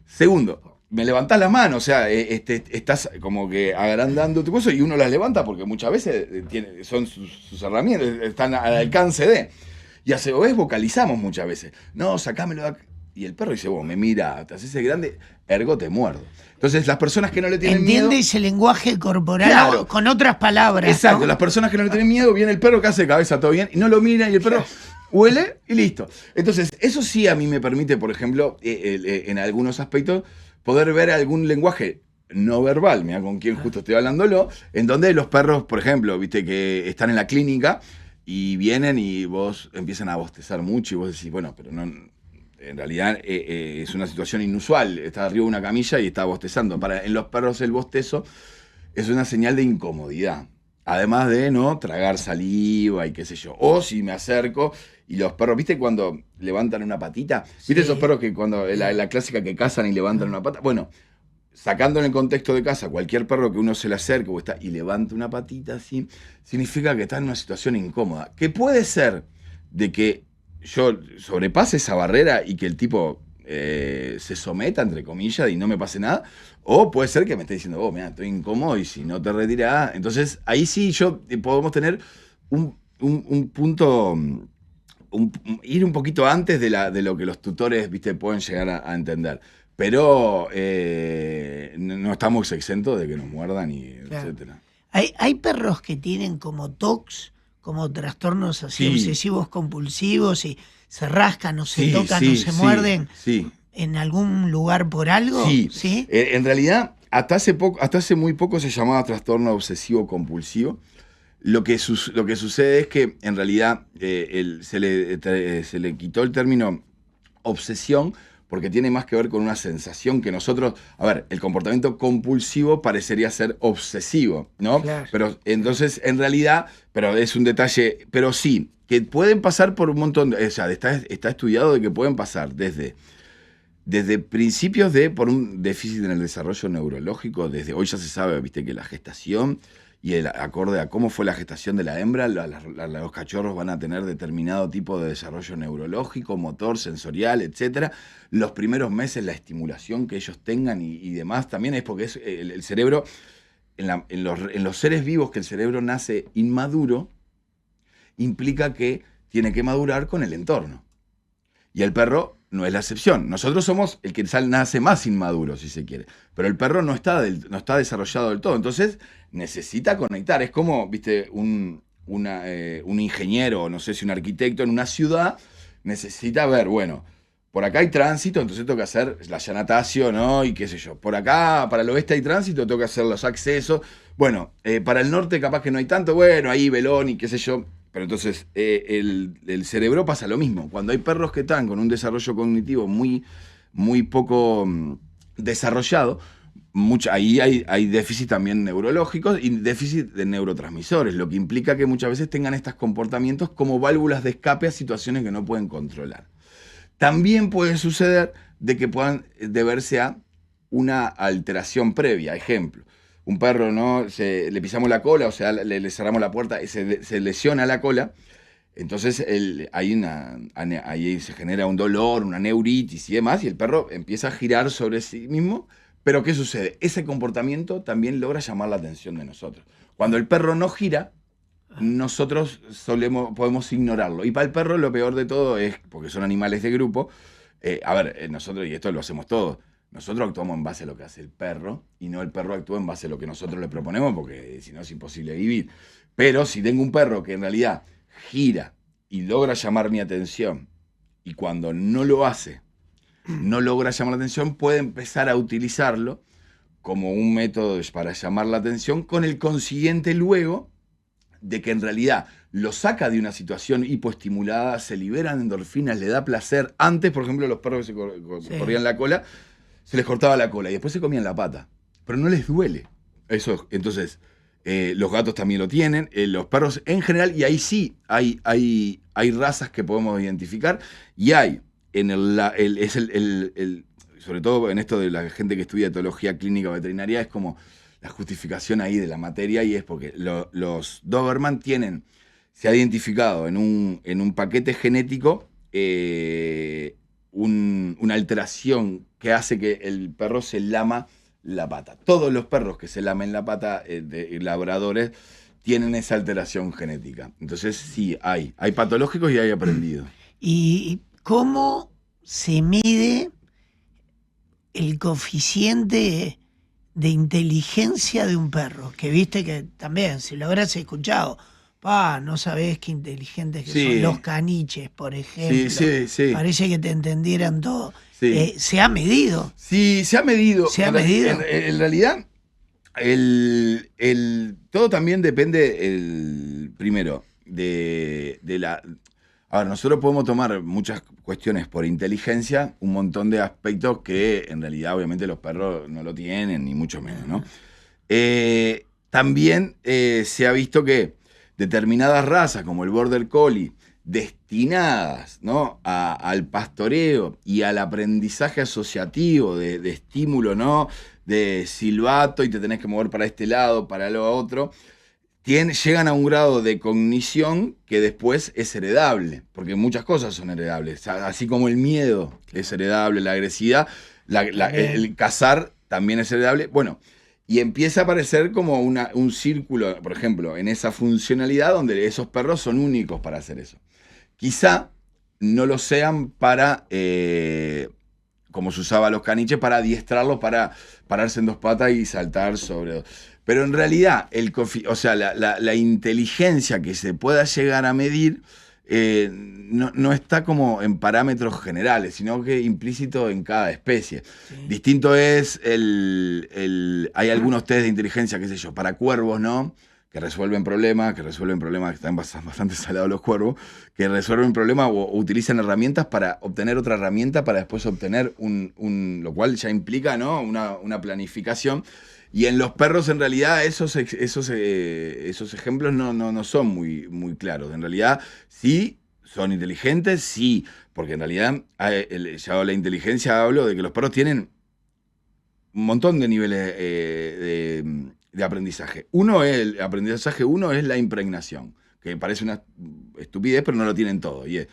Segundo, me levantás las manos, o sea, estás como que agrandando tu cosa y uno las levanta porque muchas veces son sus herramientas, están al alcance de. Y a su vez vocalizamos muchas veces. No, sacámelo de acá. Y el perro dice, vos, me mira, te haces el grande, ergo te muerdo. Entonces, las personas que no le tienen miedo... Entiende ese lenguaje corporal, claro, con otras palabras. Exacto, ¿no? Las personas que no le tienen miedo, viene el perro que hace cabeza todo bien, y no lo mira, y el perro huele y listo. Entonces, eso sí a mí me permite, por ejemplo, en algunos aspectos, poder ver algún lenguaje no verbal, mira con quién justo estoy hablándolo, en donde los perros, por ejemplo, viste que están en la clínica y vienen y vos empiezan a bostezar mucho y vos decís, bueno, pero no, en realidad es una situación inusual, está arriba de una camilla y está bostezando. En los perros el bostezo es una señal de incomodidad, además de no tragar saliva y qué sé yo. O si me acerco y los perros, ¿viste cuando levantan una patita? ¿Viste esos perros que cuando la clásica que cazan y levantan una pata? Bueno, sacando en el contexto de casa, cualquier perro que uno se le acerque y levanta una patita así, significa que está en una situación incómoda. Que puede ser de que yo sobrepase esa barrera y que el tipo se someta, entre comillas, y no me pase nada. O puede ser que me esté diciendo, mira, estoy incómodo y si no te retirás. Entonces, ahí sí podemos tener un punto, ir un poquito antes de lo que los tutores, viste, pueden llegar a entender. Pero no estamos exentos de que nos muerdan y claro. Etcétera. Hay perros que tienen como TOCs, como trastornos así obsesivos compulsivos y se rascan o se tocan o se muerden en algún lugar por algo. Sí. En realidad, hasta hace muy poco se llamaba trastorno obsesivo compulsivo. Lo que sucede es que en realidad se le quitó el término obsesión porque tiene más que ver con una sensación que nosotros... A ver, el comportamiento compulsivo parecería ser obsesivo, ¿no? Claro. Pero entonces, en realidad, pero es un detalle, pero sí, que pueden pasar por un montón, o sea, está estudiado de que pueden pasar desde principios por un déficit en el desarrollo neurológico, desde hoy ya se sabe, viste, que la gestación... Y acorde a cómo fue la gestación de la hembra, los cachorros van a tener determinado tipo de desarrollo neurológico, motor, sensorial, etc. Los primeros meses, la estimulación que ellos tengan y demás, también es porque el cerebro, en los seres vivos que el cerebro nace inmaduro, implica que tiene que madurar con el entorno. Y el perro no es la excepción. Nosotros somos el que nace más inmaduro, si se quiere. Pero el perro no está desarrollado del todo. Entonces, necesita conectar. Es como, viste, un ingeniero, no sé si un arquitecto en una ciudad, necesita ver, bueno, por acá hay tránsito, entonces tengo que hacer la llanatacio, ¿no? Y qué sé yo. Por acá, para el oeste hay tránsito, tengo que hacer los accesos. Bueno, para el norte capaz que no hay tanto, bueno, ahí velón y qué sé yo. Pero entonces el cerebro pasa lo mismo. Cuando hay perros que están con un desarrollo cognitivo muy, muy poco desarrollado, ahí hay déficit también neurológicos y déficit de neurotransmisores, lo que implica que muchas veces tengan estos comportamientos como válvulas de escape a situaciones que no pueden controlar. También puede suceder de que puedan deberse a una alteración previa. Ejemplo, un perro, ¿no? Le pisamos la cola, o sea, le cerramos la puerta y se lesiona la cola. Entonces ahí se genera un dolor, una neuritis y demás, y el perro empieza a girar sobre sí mismo. Pero ¿qué sucede? Ese comportamiento también logra llamar la atención de nosotros. Cuando el perro no gira, nosotros podemos ignorarlo. Y para el perro lo peor de todo es, porque son animales de grupo, nosotros, y esto lo hacemos todos, nosotros actuamos en base a lo que hace el perro y no el perro actúa en base a lo que nosotros le proponemos, porque si no es imposible vivir. Pero si tengo un perro que en realidad gira y logra llamar mi atención, y cuando no lo hace, no logra llamar la atención, puede empezar a utilizarlo como un método para llamar la atención, con el consiguiente luego de que en realidad lo saca de una situación hipoestimulada, se liberan endorfinas, le da placer. Antes, por ejemplo, los perros que se corrían la cola, se les cortaba la cola y después se comían la pata, pero no les duele. Eso, entonces, los gatos también lo tienen, los perros en general, y ahí sí hay razas que podemos identificar, y hay sobre todo en esto de la gente que estudia etología clínica veterinaria, es como la justificación ahí de la materia, y es porque los Doberman se ha identificado en un paquete genético una alteración que hace que el perro se lama la pata. Todos los perros que se lamen la pata de labradores tienen esa alteración genética. Entonces sí, hay patológicos y hay aprendidos. ¿Y cómo se mide el coeficiente de inteligencia de un perro? Que viste que también, si lo habrás escuchado, no sabés qué inteligentes que son los caniches, por ejemplo. Sí. Parece que te entendieran todo. Sí. ¿Se ha medido? Sí, se ha medido. En realidad, todo también depende, primero, de la... A ver, nosotros podemos tomar muchas cuestiones por inteligencia, un montón de aspectos que en realidad obviamente los perros no lo tienen, ni mucho menos, ¿no? También se ha visto que determinadas razas, como el Border Collie, destinadas, ¿no?, al pastoreo y al aprendizaje asociativo de estímulo, ¿no?, de silbato y te tenés que mover para este lado, para lo otro, llegan a un grado de cognición que después es heredable, porque muchas cosas son heredables, así como el miedo es heredable, la agresividad, el cazar también es heredable. Bueno, Y empieza a aparecer como un círculo, por ejemplo, en esa funcionalidad donde esos perros son únicos para hacer eso. Quizá no lo sean para, como se usaba los caniches, para adiestrarlos para pararse en dos patas y saltar sobre... Pero en realidad, la inteligencia que se pueda llegar a medir no está como en parámetros generales, sino que implícito en cada especie. Sí. Distinto es hay algunos test de inteligencia, qué sé yo, para cuervos, ¿no? Que resuelven problemas, que están bastante salados los cuervos, que resuelven problemas o utilizan herramientas para obtener otra herramienta para después obtener lo cual ya implica, ¿no? una planificación. Y en los perros, en realidad, esos ejemplos no son muy claros. En realidad, sí, son inteligentes, sí, porque en realidad, ya la inteligencia hablo de que los perros tienen un montón de niveles de aprendizaje. El aprendizaje uno es la impregnación, que parece una estupidez, pero no lo tienen todo. Y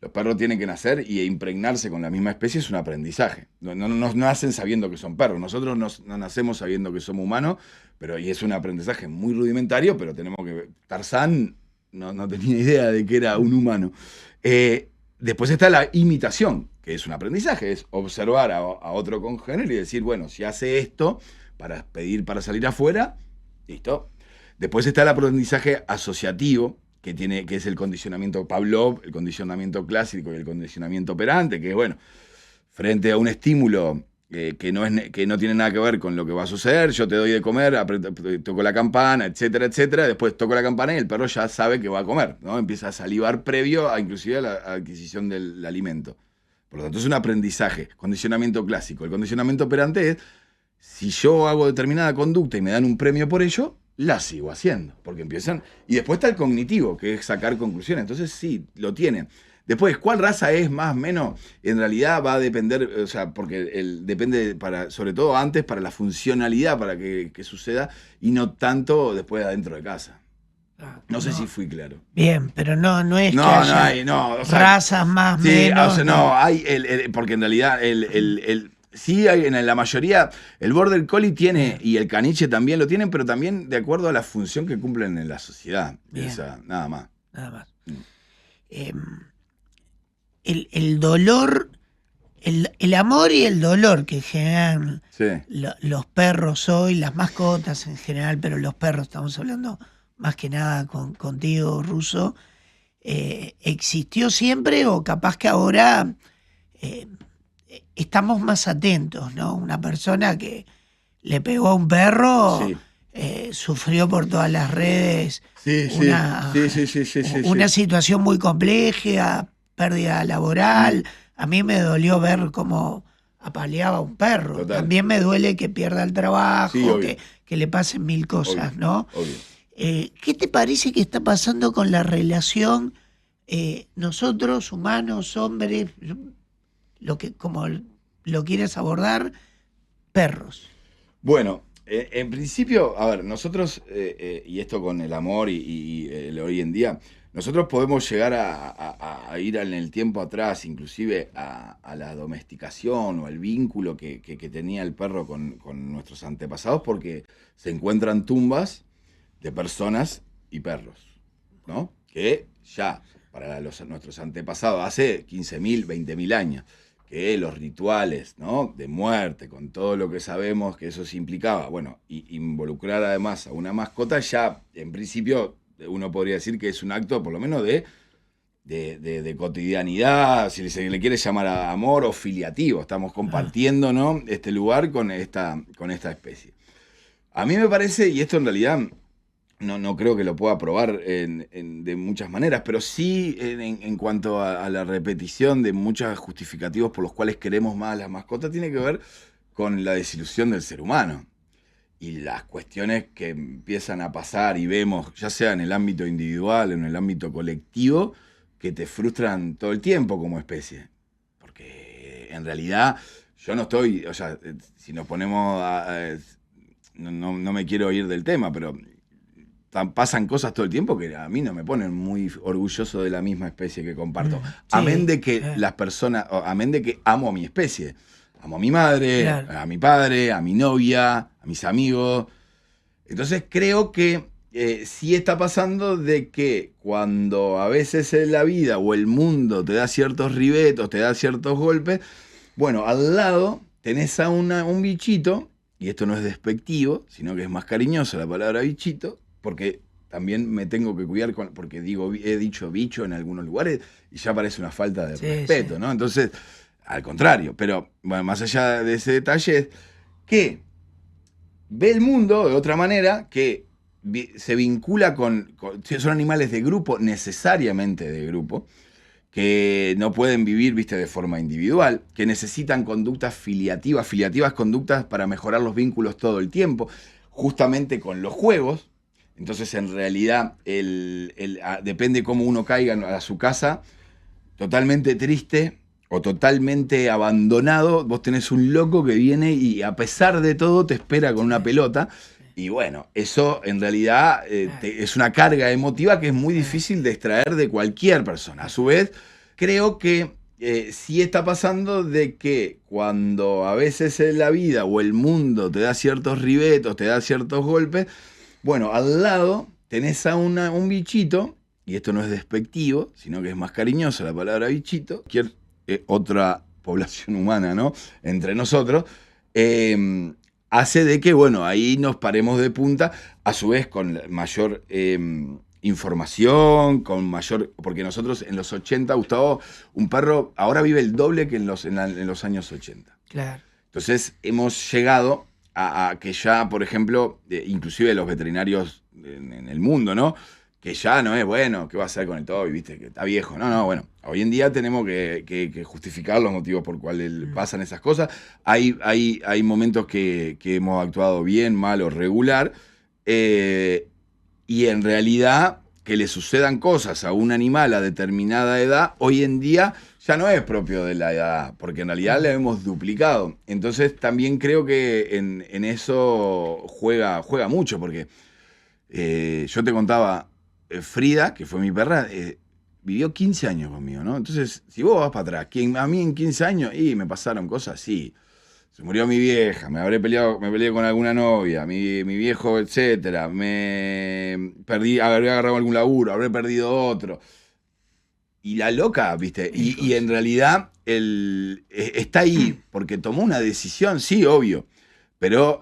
los perros tienen que nacer y impregnarse con la misma especie es un aprendizaje. No nacen sabiendo que son perros. Nosotros no nacemos sabiendo que somos humanos, y es un aprendizaje muy rudimentario, pero tenemos que... Tarzán no tenía idea de que era un humano. Después está la imitación, que es un aprendizaje, es observar a otro congénere y decir, bueno, si hace esto para pedir para salir afuera, listo. Después está el aprendizaje asociativo, que es el condicionamiento Pavlov, el condicionamiento clásico y el condicionamiento operante, que es, bueno, frente a un estímulo que no tiene nada que ver con lo que va a suceder, yo te doy de comer, toco la campana, etcétera, etcétera, después toco la campana y el perro ya sabe que va a comer, ¿no? Empieza a salivar previo a inclusive a la adquisición del alimento. Por lo tanto, es un aprendizaje, condicionamiento clásico. El condicionamiento operante es, si yo hago determinada conducta y me dan un premio por ello, la sigo haciendo, porque empiezan... Y después está el cognitivo, que es sacar conclusiones. Entonces sí, lo tienen. Después, ¿cuál raza es más o menos? En realidad va a depender, porque depende, sobre todo antes, para la funcionalidad, para que suceda, y no tanto después adentro de casa. No sé si fui claro. Bien, pero no es que haya razas más, sí, menos. Hay porque en realidad sí, en la mayoría, el Border Collie tiene, y el caniche también lo tienen, pero también de acuerdo a la función que cumplen en la sociedad. Nada más. El dolor, el amor y el dolor que generan los perros hoy, las mascotas en general, pero los perros, estamos hablando más que nada contigo, Russo, ¿existió siempre o capaz que ahora... estamos más atentos, ¿no? Una persona que le pegó a un perro sufrió por todas las redes una situación muy compleja, pérdida laboral. A mí me dolió ver cómo apaleaba a un perro. Total. También me duele que pierda el trabajo, que le pasen mil cosas, ¿no? ¿Qué te parece que está pasando con la relación nosotros, humanos, hombres... como lo quieres abordar, perros? Bueno, en principio, a ver, nosotros, y esto con el amor y el hoy en día, nosotros podemos llegar a ir en el tiempo atrás, inclusive a la domesticación o al vínculo que tenía el perro con nuestros antepasados, porque se encuentran tumbas de personas y perros, ¿no? Que ya, para nuestros antepasados, hace 15.000, 20.000 años, que los rituales, ¿no?, de muerte, con todo lo que sabemos que eso se implicaba, bueno, y involucrar además a una mascota, ya en principio uno podría decir que es un acto por lo menos de cotidianidad, si se le quiere llamar a amor o filiativo. Estamos compartiendo, ¿no?, este lugar con esta especie. A mí me parece, y esto en realidad no creo que lo pueda probar de muchas maneras, pero sí en cuanto a la repetición de muchos justificativos por los cuales queremos más a las mascotas, tiene que ver con la desilusión del ser humano y las cuestiones que empiezan a pasar y vemos, ya sea en el ámbito individual o en el ámbito colectivo, que te frustran todo el tiempo como especie. Porque en realidad yo no estoy, si nos ponemos no me quiero ir del tema, pero... pasan cosas todo el tiempo que a mí no me ponen muy orgulloso de la misma especie que comparto. Amén de que las personas, amén de que amo a mi especie. Amo a mi madre, a mi padre, a mi novia, a mis amigos. Entonces creo que sí está pasando de que cuando a veces en la vida o el mundo te da ciertos ribetos, te da ciertos golpes, bueno, al lado tenés a un bichito, y esto no es despectivo, sino que es más cariñoso la palabra bichito, porque también me tengo que cuidar porque he dicho bicho en algunos lugares y ya parece una falta de respeto, ¿no? Entonces, al contrario, pero bueno, más allá de ese detalle es que ve el mundo de otra manera, que se vincula son animales de grupo, necesariamente de grupo, que no pueden vivir, viste, de forma individual, que necesitan conductas filiativas conductas para mejorar los vínculos todo el tiempo, justamente con los juegos. Entonces, en realidad, depende cómo uno caiga a su casa, totalmente triste o totalmente abandonado, vos tenés un loco que viene y a pesar de todo te espera con una pelota. Y bueno, eso en realidad es una carga emotiva que es muy difícil de extraer de cualquier persona. A su vez, creo que sí está pasando de que cuando a veces en la vida o el mundo te da ciertos ribetos, te da ciertos golpes, bueno, al lado tenés a un bichito, y esto no es despectivo, sino que es más cariñoso la palabra bichito, otra población humana, ¿no? Entre nosotros, hace de que, bueno, ahí nos paremos de punta, a su vez con mayor información, porque nosotros en los 80, Gustavo, un perro ahora vive el doble que en los años 80. Claro. Entonces hemos llegado a que ya, por ejemplo, inclusive los veterinarios en el mundo, ¿no? Que ya no es, bueno, ¿qué va a hacer con el Toby? ¿Viste? Que está viejo. No, bueno, hoy en día tenemos que justificar los motivos por cuales pasan esas cosas. Hay momentos que hemos actuado bien, mal o regular, y en realidad que le sucedan cosas a un animal a determinada edad, hoy en día ya no es propio de la edad, porque en realidad le hemos duplicado. Entonces también creo que en eso juega mucho, porque yo te contaba, Frida, que fue mi perra, vivió 15 años conmigo, ¿no? Entonces, si vos vas para atrás, a mí en 15 años, me pasaron cosas así. Se murió mi vieja, me peleé con alguna novia, mi viejo, etcétera, habré agarrado algún laburo, habré perdido otro. Y la loca, ¿viste? Y en realidad está ahí, porque tomó una decisión, sí, obvio, pero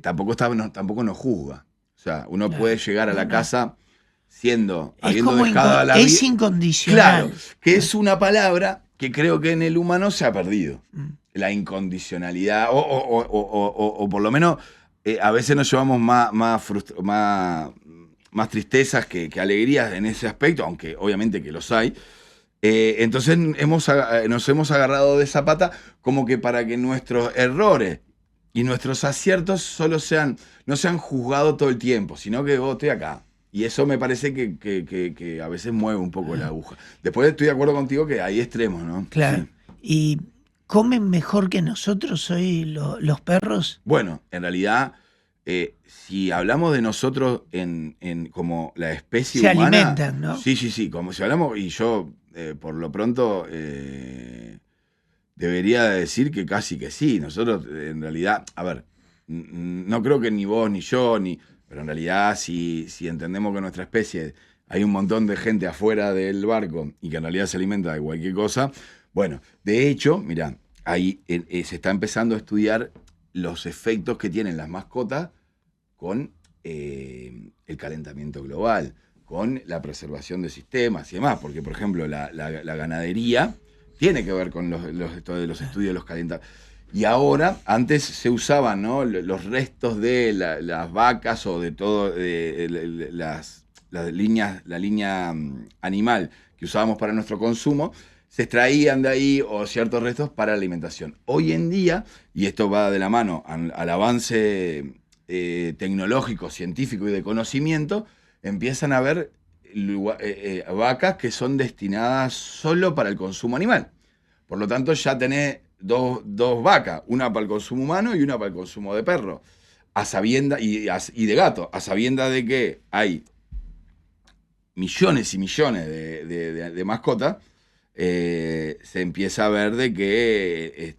tampoco nos juzga. O sea, uno puede llegar a la casa habiendo dejado a la vida. Es incondicional. Claro, que es una palabra que creo que en el humano se ha perdido. La incondicionalidad, o por lo menos a veces nos llevamos más tristezas que alegrías en ese aspecto, aunque obviamente que los hay. Entonces nos hemos agarrado de esa pata como que para que nuestros errores y nuestros aciertos no sean juzgados todo el tiempo, sino que estoy acá. Y eso me parece que a veces mueve un poco la aguja. Después estoy de acuerdo contigo que hay extremos, ¿no? Claro. Sí. ¿Y comen mejor que nosotros hoy los perros? Bueno, en realidad, si hablamos de nosotros como la especie humana... Se alimentan, ¿no? Sí. Como si hablamos, y yo, por lo pronto... debería decir que casi que sí. Nosotros, en realidad, a ver, no creo que ni vos ni yo, pero en realidad si entendemos que en nuestra especie hay un montón de gente afuera del barco y que en realidad se alimenta de cualquier cosa, bueno, de hecho, mirá, ahí se está empezando a estudiar los efectos que tienen las mascotas con el calentamiento global, con la preservación de sistemas y demás, porque, por ejemplo, la ganadería tiene que ver con los estudios de los calentamientos. Y ahora, antes se usaban, ¿no?, los restos de las vacas o de todo, la línea animal que usábamos para nuestro consumo, se extraían de ahí o ciertos restos para alimentación. Hoy en día, y esto va de la mano al avance tecnológico, científico y de conocimiento, empiezan a haber vacas que son destinadas solo para el consumo animal. Por lo tanto, ya tenés dos vacas, una para el consumo humano y una para el consumo de perro, a sabienda y de gato, a sabienda de que hay millones y millones de mascotas. Se empieza a ver de que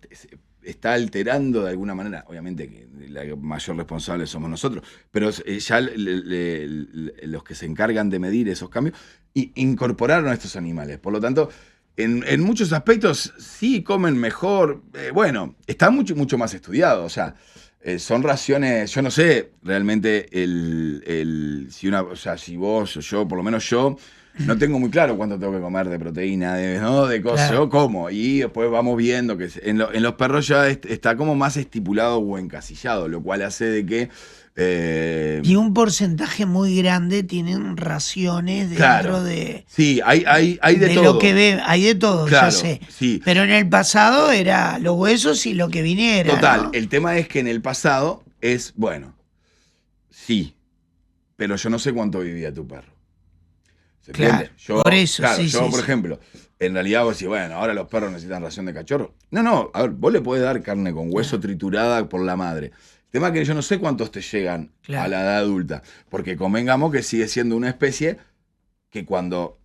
está alterando de alguna manera, obviamente que la mayor responsable somos nosotros, pero ya los que se encargan de medir esos cambios incorporaron a estos animales. Por lo tanto, en muchos aspectos sí comen mejor. Bueno, está mucho más estudiado. O sea, son raciones, yo no sé realmente si vos o yo, por lo menos yo, no tengo muy claro cuánto tengo que comer de proteína, de cosas, claro. Yo como, y después vamos viendo que en los perros ya está como más estipulado o encasillado, lo cual hace de que... y un porcentaje muy grande tienen raciones dentro claro, de... Sí, hay de todo. Lo que ve, hay de todo, claro, ya sé. Sí. Pero en el pasado era los huesos y lo que viniera. Total, ¿no? El tema es que en el pasado es, bueno, sí, pero yo no sé cuánto vivía tu perro. ¿Se entiende? Yo, por eso, claro, sí, yo, sí, por sí. ejemplo, en realidad vos decís, bueno, ahora los perros necesitan ración de cachorro. No, a ver, vos le podés dar carne con hueso triturada por la madre. El tema es que yo no sé cuántos te llegan a la edad adulta, porque convengamos que sigue siendo una especie que cuando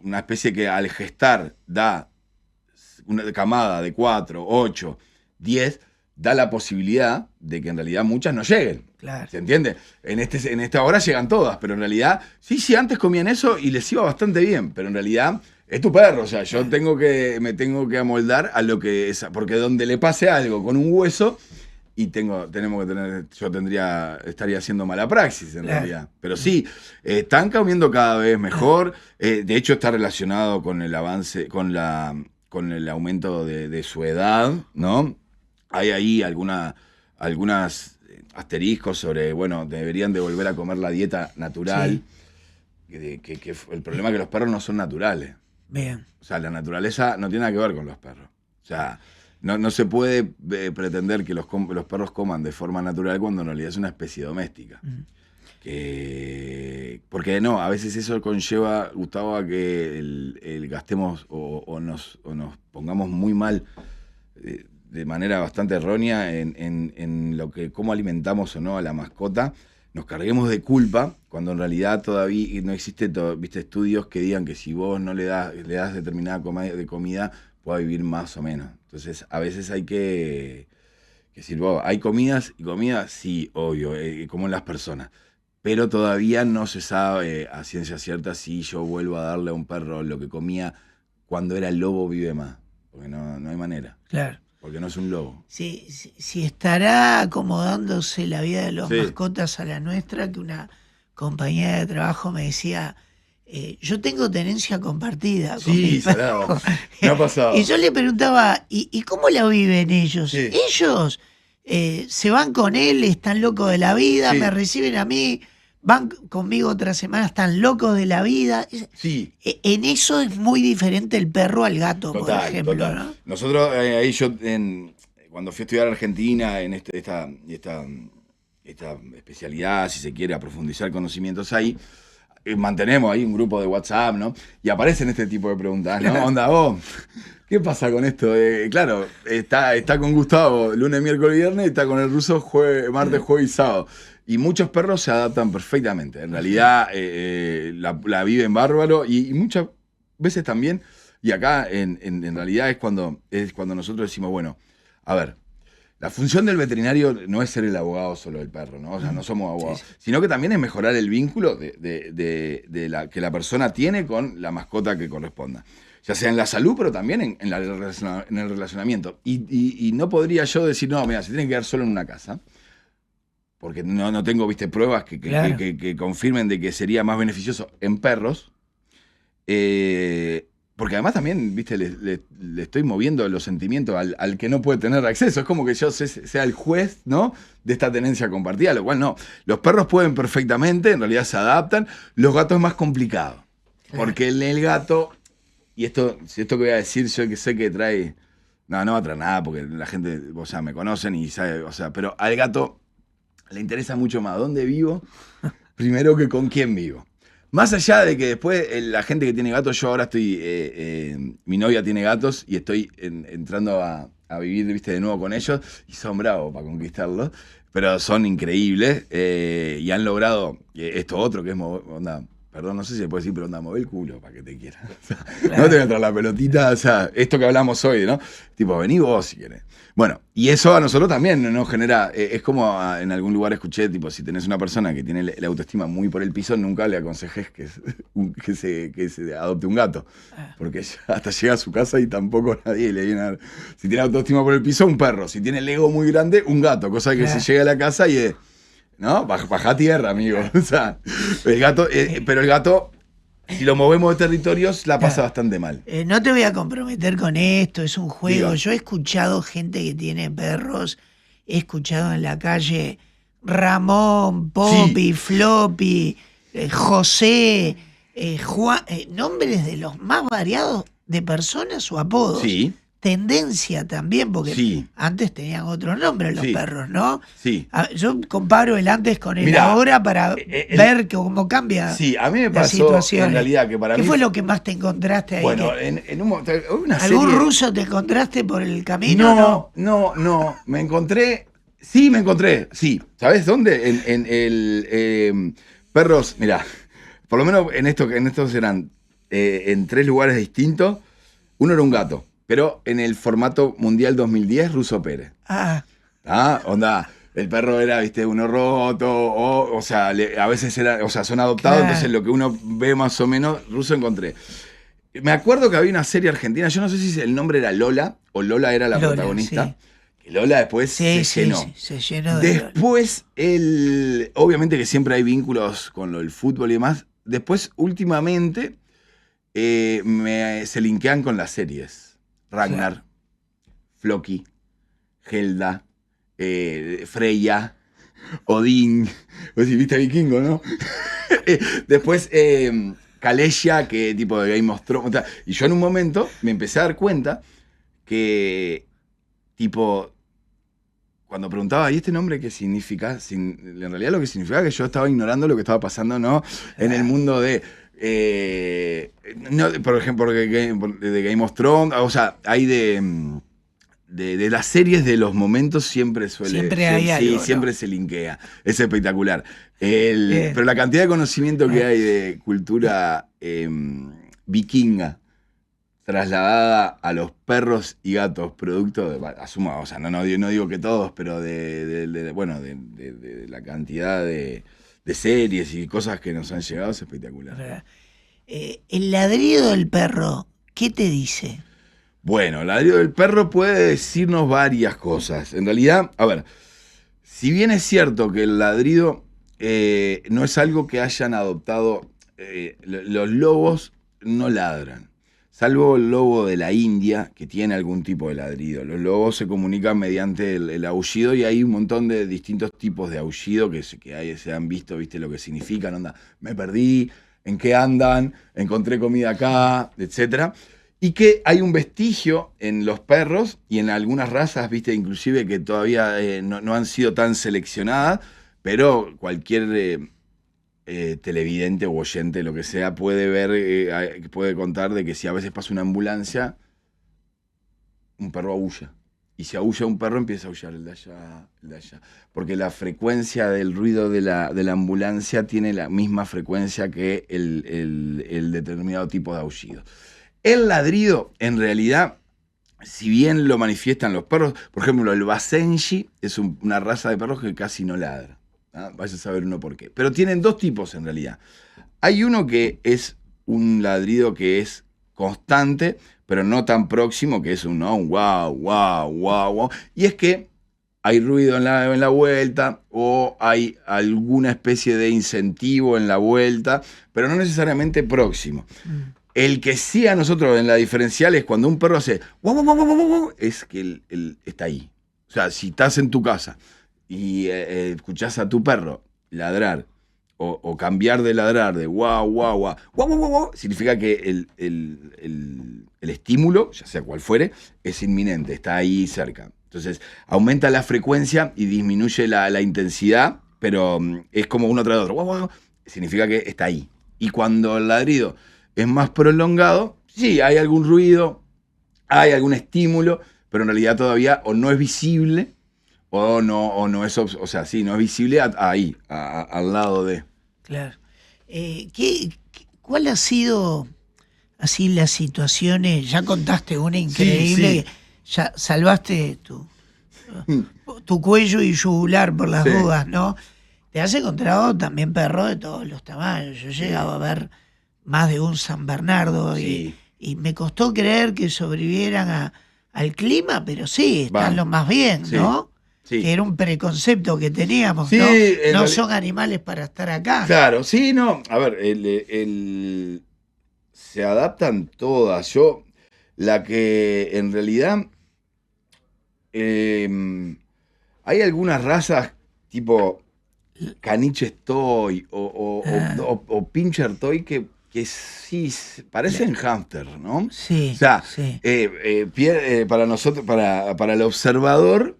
una especie que al gestar da una camada de 4, 8, 10, da la posibilidad de que en realidad muchas no lleguen. Claro. ¿Se entiende? En esta hora llegan todas, pero en realidad, sí, antes comían eso y les iba bastante bien, pero en realidad es tu perro, o sea, yo me tengo que amoldar a lo que es, porque donde le pase algo con un hueso, estaría haciendo mala praxis en realidad. Pero sí, están comiendo cada vez mejor, de hecho está relacionado con el avance, con el aumento de su edad, ¿no? Hay ahí algunas asteriscos sobre, bueno, deberían de volver a comer la dieta natural. Sí. Que el problema es que los perros no son naturales. Bien. O sea, la naturaleza no tiene nada que ver con los perros. O sea, no se puede pretender que los perros coman de forma natural cuando en realidad es una especie doméstica. Porque no, a veces eso conlleva, Gustavo, a que gastemos o nos pongamos muy mal de manera bastante errónea en cómo alimentamos o no a la mascota, nos carguemos de culpa cuando en realidad todavía no existe estudios que digan que si vos no le das determinada comida pueda vivir más o menos. Entonces a veces hay que decir, hay comidas y comidas, sí, obvio, como en las personas, pero todavía no se sabe a ciencia cierta si yo vuelvo a darle a un perro lo que comía cuando era lobo vive más, porque no hay manera. Claro. Porque no es un lobo. Sí, estará acomodándose la vida de los mascotas a la nuestra, que una compañera de trabajo me decía, yo tengo tenencia compartida con mi perro. Me ha pasado. Y yo le preguntaba, ¿y cómo la viven ellos? Sí. Ellos se van con él, están locos de la vida, me reciben a mí, van conmigo otra semana, están locos de la vida. Sí. En eso es muy diferente el perro al gato, por ejemplo. Total. ¿No? Nosotros, ahí cuando fui a estudiar a Argentina, en esta especialidad, si se quiere, a profundizar conocimientos ahí, mantenemos ahí un grupo de WhatsApp, ¿no? Y aparecen este tipo de preguntas, ¿no? Onda, ¿qué pasa con esto? Claro, está con Gustavo lunes, miércoles, viernes, y está con el ruso martes, jueves y sábado. Y muchos perros se adaptan perfectamente. En realidad la viven bárbaro y muchas veces también, y acá en realidad es cuando nosotros decimos, bueno, a ver, la función del veterinario no es ser el abogado solo del perro, ¿no? O sea, no somos abogados, sino que también es mejorar el vínculo que la persona tiene con la mascota que corresponda. Ya sea en la salud, pero también en el relacionamiento. Y no podría yo decir, no, mira, se tiene que quedar solo en una casa, porque no tengo, pruebas que confirmen de que sería más beneficioso en perros. Porque además también, le estoy moviendo los sentimientos al que no puede tener acceso. Es como que yo sea el juez, ¿no?, de esta tenencia compartida, lo cual no. Los perros pueden perfectamente, en realidad se adaptan. Los gatos es más complicado. Porque el gato, y esto que voy a decir, yo que sé que trae... No va a traer nada, porque la gente, me conocen y sabe, pero al gato le interesa mucho más dónde vivo, primero que con quién vivo. Más allá de que después la gente que tiene gatos, yo ahora mi novia tiene gatos y estoy entrando a vivir, de nuevo con ellos, y son bravos para conquistarlos, pero son increíbles y han logrado esto otro que es perdón, no sé si se puede decir, pero anda, mueve el culo para que te quiera. O sea, no te voy a entrar la pelotita, o sea, esto que hablamos hoy, ¿no? Tipo, vení vos si querés. Bueno, y eso a nosotros también nos genera, es como en algún lugar escuché, tipo, si tenés una persona que tiene la autoestima muy por el piso, nunca le aconsejes que se adopte un gato. Porque hasta llega a su casa y tampoco nadie le viene a dar. Si tiene autoestima por el piso, un perro. Si tiene el ego muy grande, un gato. Cosa que se llega a la casa y ¿no? Baja a tierra, amigo. O sea, el gato, pero el gato, si lo movemos de territorios, la pasa bastante mal. No te voy a comprometer con esto, es un juego. Diga. Yo he escuchado gente que tiene perros, he escuchado en la calle Ramón, Poppy, Floppy, José, Juan, nombres de los más variados de personas o apodos. Sí. Tendencia también, porque antes tenían otros nombres los perros, ¿no? Sí. Yo comparo el antes con el ahora para ver cómo cambia a mí me pasó, la situación. En realidad, que para ¿Qué mí fue lo que más te encontraste ahí? Bueno, en una ¿Algún serie... ruso te encontraste por el camino? No. Me encontré... Sí, sí. ¿Sabes dónde? En el... perros, mirá, por lo menos en estos eran en 3 lugares distintos. Uno era un gato. Pero en el formato mundial 2010, Russo Pérez. Onda, el perro era, viste, uno roto, o sea, a veces era, o sea, son adoptados, entonces lo que uno ve más o menos, Russo encontré. Me acuerdo que había una serie argentina, yo no sé si el nombre era Lola, o Lola era la protagonista. Sí. Que Lola después se llenó. Sí, se llenó después, obviamente que siempre hay vínculos con el fútbol y demás. Después, últimamente, se linkean con las series. Ragnar, Floki, Helda, Freya, Odín, vos si viste Vikingo, ¿no? Después Kaleya, que tipo de Game of Thrones. Y yo en un momento me empecé a dar cuenta que, tipo, cuando preguntaba, ¿y este nombre qué significa? En realidad lo que significaba que yo estaba ignorando lo que estaba pasando, ¿no? En el mundo de... no, por ejemplo, de Game of Thrones, o sea, hay de las series de los momentos siempre hay algo, siempre se linkea. Es espectacular. Pero la cantidad de conocimiento que hay de cultura vikinga trasladada a los perros y gatos, producto de, asumo, o sea, no digo que todos, pero de la cantidad de series y cosas que nos han llegado es espectacular. El ladrido del perro, ¿qué te dice? Bueno, el ladrido del perro puede decirnos varias cosas. En realidad, a ver, si bien es cierto que el ladrido no es algo que hayan adoptado, los lobos no ladran. Salvo el lobo de la India, que tiene algún tipo de ladrido. Los lobos se comunican mediante el aullido y hay un montón de distintos tipos de aullido que se han visto, viste lo que significan. Onda, me perdí, en qué andan, encontré comida acá, etc. Y que hay un vestigio en los perros y en algunas razas, viste, inclusive que todavía no han sido tan seleccionadas, pero cualquier... televidente o oyente, lo que sea, puede ver, puede contar de que si a veces pasa una ambulancia, un perro aúlla. Y si aúlla un perro, empieza a aullar el de allá. Porque la frecuencia del ruido de la ambulancia tiene la misma frecuencia que el determinado tipo de aullido. El ladrido, en realidad, si bien lo manifiestan los perros, por ejemplo, el Basenji es una raza de perros que casi no ladra. Vaya a saber uno por qué. Pero tienen 2 tipos en realidad. Hay uno que es un ladrido que es constante, pero no tan próximo, que es un wow, wow, wow, wow. Y es que hay ruido en la vuelta o hay alguna especie de incentivo en la vuelta, pero no necesariamente próximo. El que sí a nosotros en la diferencial es cuando un perro hace wow, wow, wow, wow, wow, es que él está ahí. O sea, si estás en tu casa y escuchás a tu perro ladrar o cambiar de ladrar de guau, guau, guau, guau, guau, guau, significa que el estímulo, ya sea cual fuere, es inminente, está ahí cerca. Entonces aumenta la frecuencia y disminuye la intensidad, pero es como uno tras otro. Guau, guau, guau, significa que está ahí. Y cuando el ladrido es más prolongado, sí, hay algún ruido, hay algún estímulo, pero en realidad todavía o no es visible o no es, o sea, sí, no es visible ahí, al lado de. Claro. ¿Cuál ha sido así las situaciones? Ya contaste una increíble, que ya salvaste tu cuello y yugular por las dudas, ¿no? Te has encontrado también perros de todos los tamaños. Yo he llegado a ver más de un San Bernardo y me costó creer que sobrevivieran al clima, pero sí, están lo más bien, ¿no? Sí. Que era un preconcepto que teníamos, ¿no? No son animales para estar acá. Claro, sí, no. A ver, se adaptan todas. La que en realidad hay algunas razas tipo caniches toy o pincher toy que sí parecen hámster, ¿no? Sí. O sea, para nosotros, para el observador,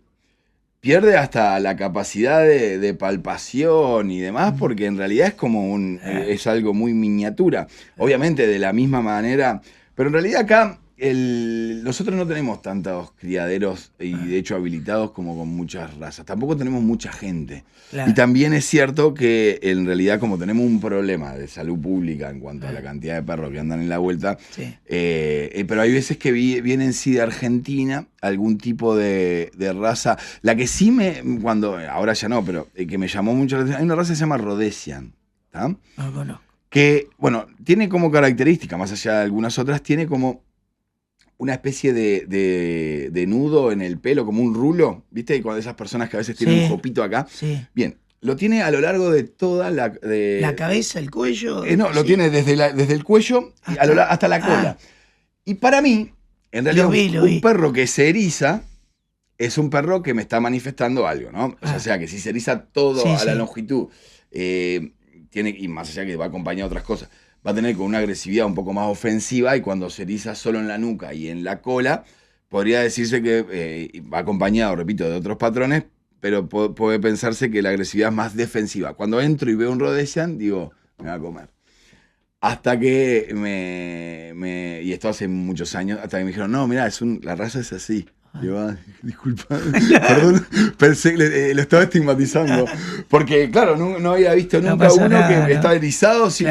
pierde hasta la capacidad de palpación y demás, porque en realidad es como es algo muy miniatura. Obviamente de la misma manera, pero en realidad acá nosotros no tenemos tantos criaderos y de hecho habilitados como con muchas razas. Tampoco tenemos mucha gente. Claro. Y también es cierto que en realidad como tenemos un problema de salud pública en cuanto a la cantidad de perros que andan en la vuelta, pero hay veces que vienen sí de Argentina algún tipo de raza. La que sí ahora ya no, pero que me llamó mucho la atención, hay una raza que se llama Rhodesian. ¿Está? No conozco. Que, bueno, tiene como característica, más allá de algunas otras, tiene como una especie de nudo en el pelo, como un rulo, ¿viste? Cuando esas personas que a veces tienen un jopito acá. Sí. Bien, lo tiene a lo largo de toda la cabeza, el cuello. No, lo tiene desde el cuello hasta la cola. Y para mí, en realidad, un perro que se eriza es un perro que me está manifestando algo, ¿no? O sea, que si se eriza todo a la longitud, y más allá que va acompañado de otras cosas, va a tener con una agresividad un poco más ofensiva, y cuando se eriza solo en la nuca y en la cola, podría decirse que va acompañado, repito, de otros patrones, pero puede pensarse que la agresividad es más defensiva. Cuando entro y veo un Rhodesian, digo, me va a comer. Hasta que y esto hace muchos años, hasta que me dijeron, no, mirá, la raza es así. Digo, disculpa, perdón, pensé que lo estaba estigmatizando. Porque, claro, no había visto nunca uno que está erizado sin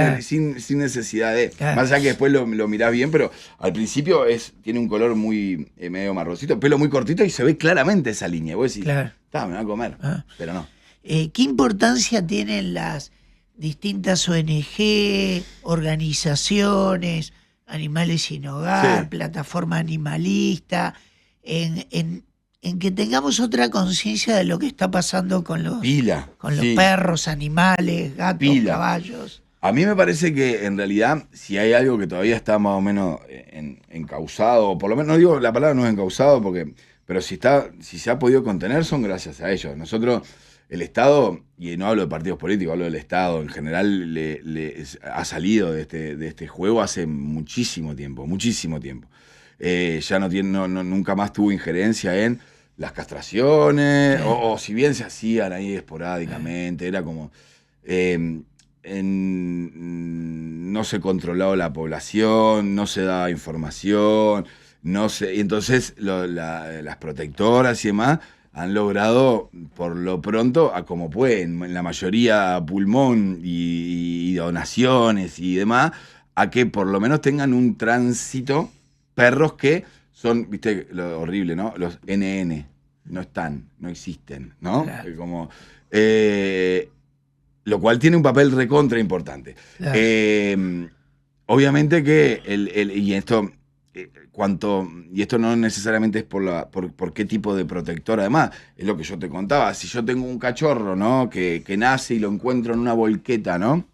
necesidad de. Claro. Más allá que después lo mirás bien, pero al principio tiene un color muy medio marroncito, pelo muy cortito y se ve claramente esa línea. Vos decís, me va a comer, pero no. ¿Qué importancia tienen las distintas ONG, organizaciones, Animales Sin Hogar, Plataforma Animalista, en que tengamos otra conciencia de lo que está pasando con los perros, animales, gatos, caballos? A mí me parece que en realidad, si hay algo que todavía está más o menos encauzado, por lo menos, no digo la palabra no es encauzado, pero si se ha podido contener, son gracias a ellos. Nosotros, el Estado, y no hablo de partidos políticos, hablo del Estado, en general ha salido de este juego hace muchísimo tiempo. Ya nunca más tuvo injerencia en las castraciones, o si bien se hacían ahí esporádicamente, era como no se controlaba la población, no se daba información, y entonces las protectoras y demás han logrado, por lo pronto, a como pueden, en la mayoría pulmón y donaciones y demás, a que por lo menos tengan un tránsito. Perros que son, viste, lo horrible, ¿no? Los NN, no existen, ¿no? Claro. Lo cual tiene un papel recontra importante. Claro. Obviamente que y esto no necesariamente es por qué tipo de protector, además, es lo que yo te contaba. Si yo tengo un cachorro, ¿no? Que nace y lo encuentro en una volqueta, ¿no?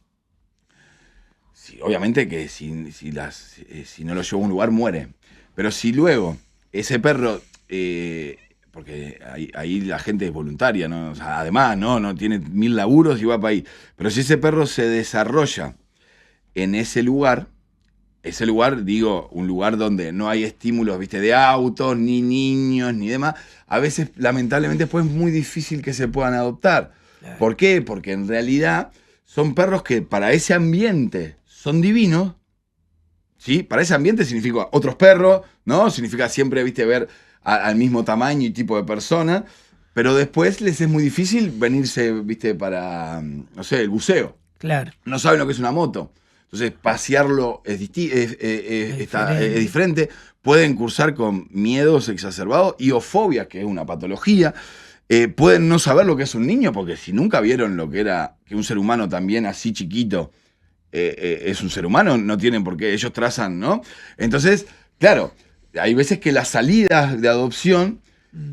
Sí, obviamente que si no lo llevo a un lugar, muere. Pero si luego ese perro, porque ahí la gente es voluntaria, ¿no? O sea, además, no tiene 1000 laburos y va para ahí. Pero si ese perro se desarrolla en ese lugar, digo, un lugar donde no hay estímulos, ¿viste? De autos, ni niños, ni demás, a veces, lamentablemente, pues es muy difícil que se puedan adoptar. Claro. ¿Por qué? Porque en realidad son perros que para ese ambiente son divinos, ¿sí? Para ese ambiente significa otros perros, ¿no? Significa siempre, ¿viste? Ver al mismo tamaño y tipo de persona, pero después les es muy difícil venirse, ¿viste? Para, no sé, el buceo. Claro. No saben lo que es una moto. Entonces, pasearlo es diferente. Pueden cursar con miedos exacerbados y o fobias, que es una patología. Pueden no saber lo que es un niño, porque si nunca vieron lo que era que un ser humano también así chiquito es un ser humano, no tienen por qué, ellos trazan, ¿no? Entonces, claro, hay veces que las salidas de adopción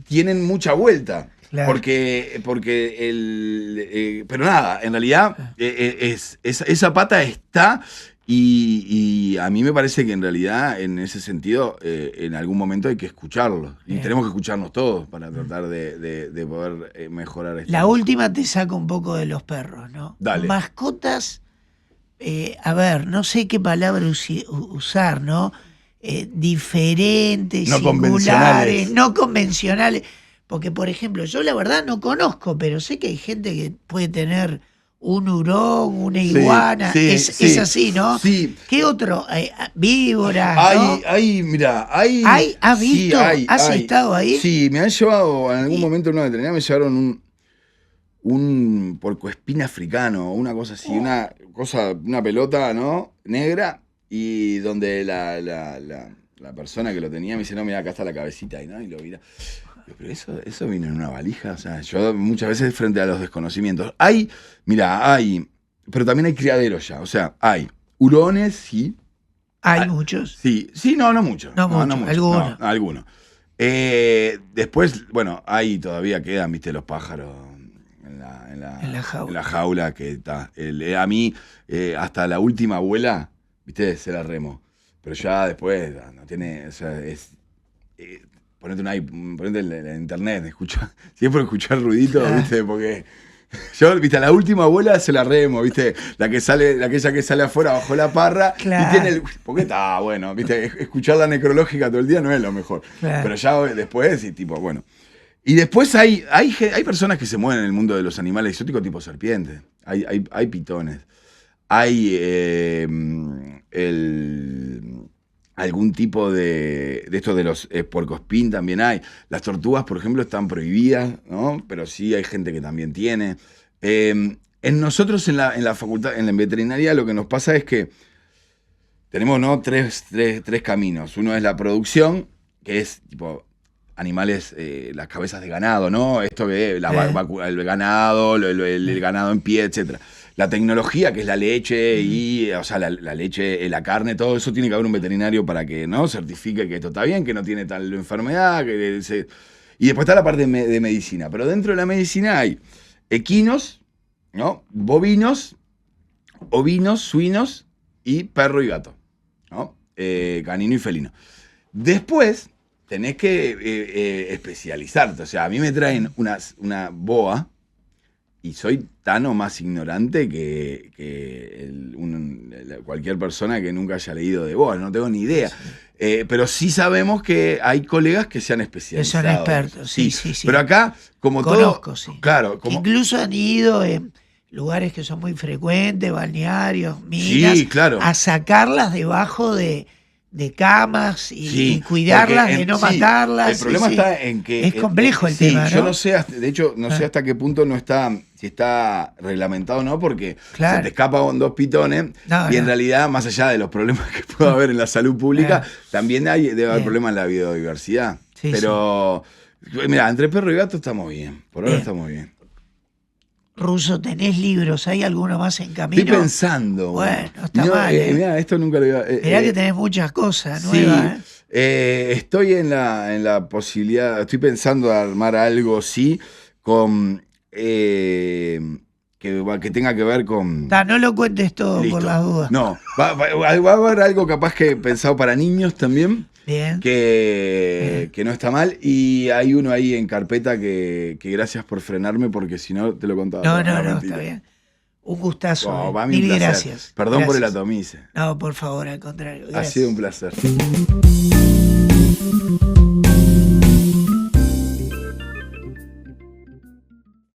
tienen mucha vuelta. Claro. Pero nada, en realidad esa pata está y a mí me parece que en realidad en ese sentido en algún momento hay que escucharlo. Y tenemos que escucharnos todos para tratar de poder mejorar esto. La última te saca un poco de los perros, ¿no? Dale. Mascotas, a ver, no sé qué palabra usar, ¿no? Diferentes, no singulares, no convencionales. Porque, por ejemplo, yo la verdad no conozco, pero sé que hay gente que puede tener un hurón, una iguana. Es así, ¿no? Sí. ¿Qué otro? Víboras, ¿no? Mira, ¿Has visto? ¿Has estado ahí? Sí, me han llevado, en algún momento en una veterinaria me llevaron un puercoespín africano, una cosa así, una pelota, ¿no? Negra, y donde la persona que lo tenía me dice, no, mira, acá está la cabecita, ¿no? Y lo mira. Pero eso vino en una valija, o sea, yo muchas veces frente a los desconocimientos. Pero también hay criaderos ya, o sea, hay hurones, sí. ¿Hay muchos? Sí, no muchos. No muchos, algunos. Después, bueno, ahí todavía quedan, viste, los pájaros en la jaula que está. A mí, hasta la última abuela, viste, se la remo. Pero ya después no tiene, o sea, ponete en internet, siempre escuchar ruidito, ¿viste? Porque yo, ¿viste? A la última abuela se la remo, ¿viste? Aquella que sale afuera bajo la parra y tiene porque está bueno, ¿viste? Escuchar la necrológica todo el día no es lo mejor. Claro. Pero ya después, y tipo, bueno. Y después hay personas que se mueven en el mundo de los animales exóticos tipo serpientes. Hay pitones. Hay algún tipo de esto de los puercoespín también hay. Las tortugas, por ejemplo, están prohibidas, ¿no? Pero sí hay gente que también tiene. En nosotros en la facultad, en la veterinaria, lo que nos pasa es que tenemos, ¿no? tres caminos. Uno es la producción, que es tipo animales, las cabezas de ganado, ¿no? Esto que el ganado, el ganado en pie, etcétera. La tecnología, que es la leche y, o sea, la leche, la carne, todo eso tiene que haber un veterinario para que, ¿no? Certifique que esto está bien, que no tiene tal enfermedad. Y después está la parte de medicina. Pero dentro de la medicina hay equinos, ¿no? Bovinos, ovinos, suinos y perro y gato, ¿no? Canino y felino. Después tenés que especializarte. O sea, a mí me traen una boa y soy tan o más ignorante que cualquier persona que nunca haya leído de boas. No tengo ni idea. Pero sí sabemos que hay colegas que se han especializado. Que son expertos, sí. Pero acá, como conozco, todo... Claro. Incluso han ido en lugares que son muy frecuentes, balnearios, minas, a sacarlas debajo de camas y cuidarlas, de no matarlas. El problema está en que... Es complejo el tema, ¿no? Yo no sé, de hecho, no sé hasta qué punto si está reglamentado o no, porque se te escapan 2 pitones en realidad, más allá de los problemas que pueda haber en la salud pública, también debe haber problemas en la biodiversidad. Pero, mira, entre perro y gato estamos bien. Por ahora estamos bien. Ruso, ¿tenés libros? ¿Hay alguno más en camino? Estoy pensando. Bueno, está mal. Mirá, esto nunca lo iba... Mirá que tenés muchas cosas nuevas. Estoy en la posibilidad, estoy pensando armar algo, con... que tenga que ver con... No lo cuentes todo. Listo. Por las dudas. No, va a haber algo capaz que pensado para niños también. Bien. Que no está mal. Y hay uno ahí en carpeta que gracias por frenarme, porque si no te lo contaba. No, está bien. Un gustazo. Mil gracias. Perdón por el atomice. No, por favor, al contrario. Gracias. Ha sido un placer.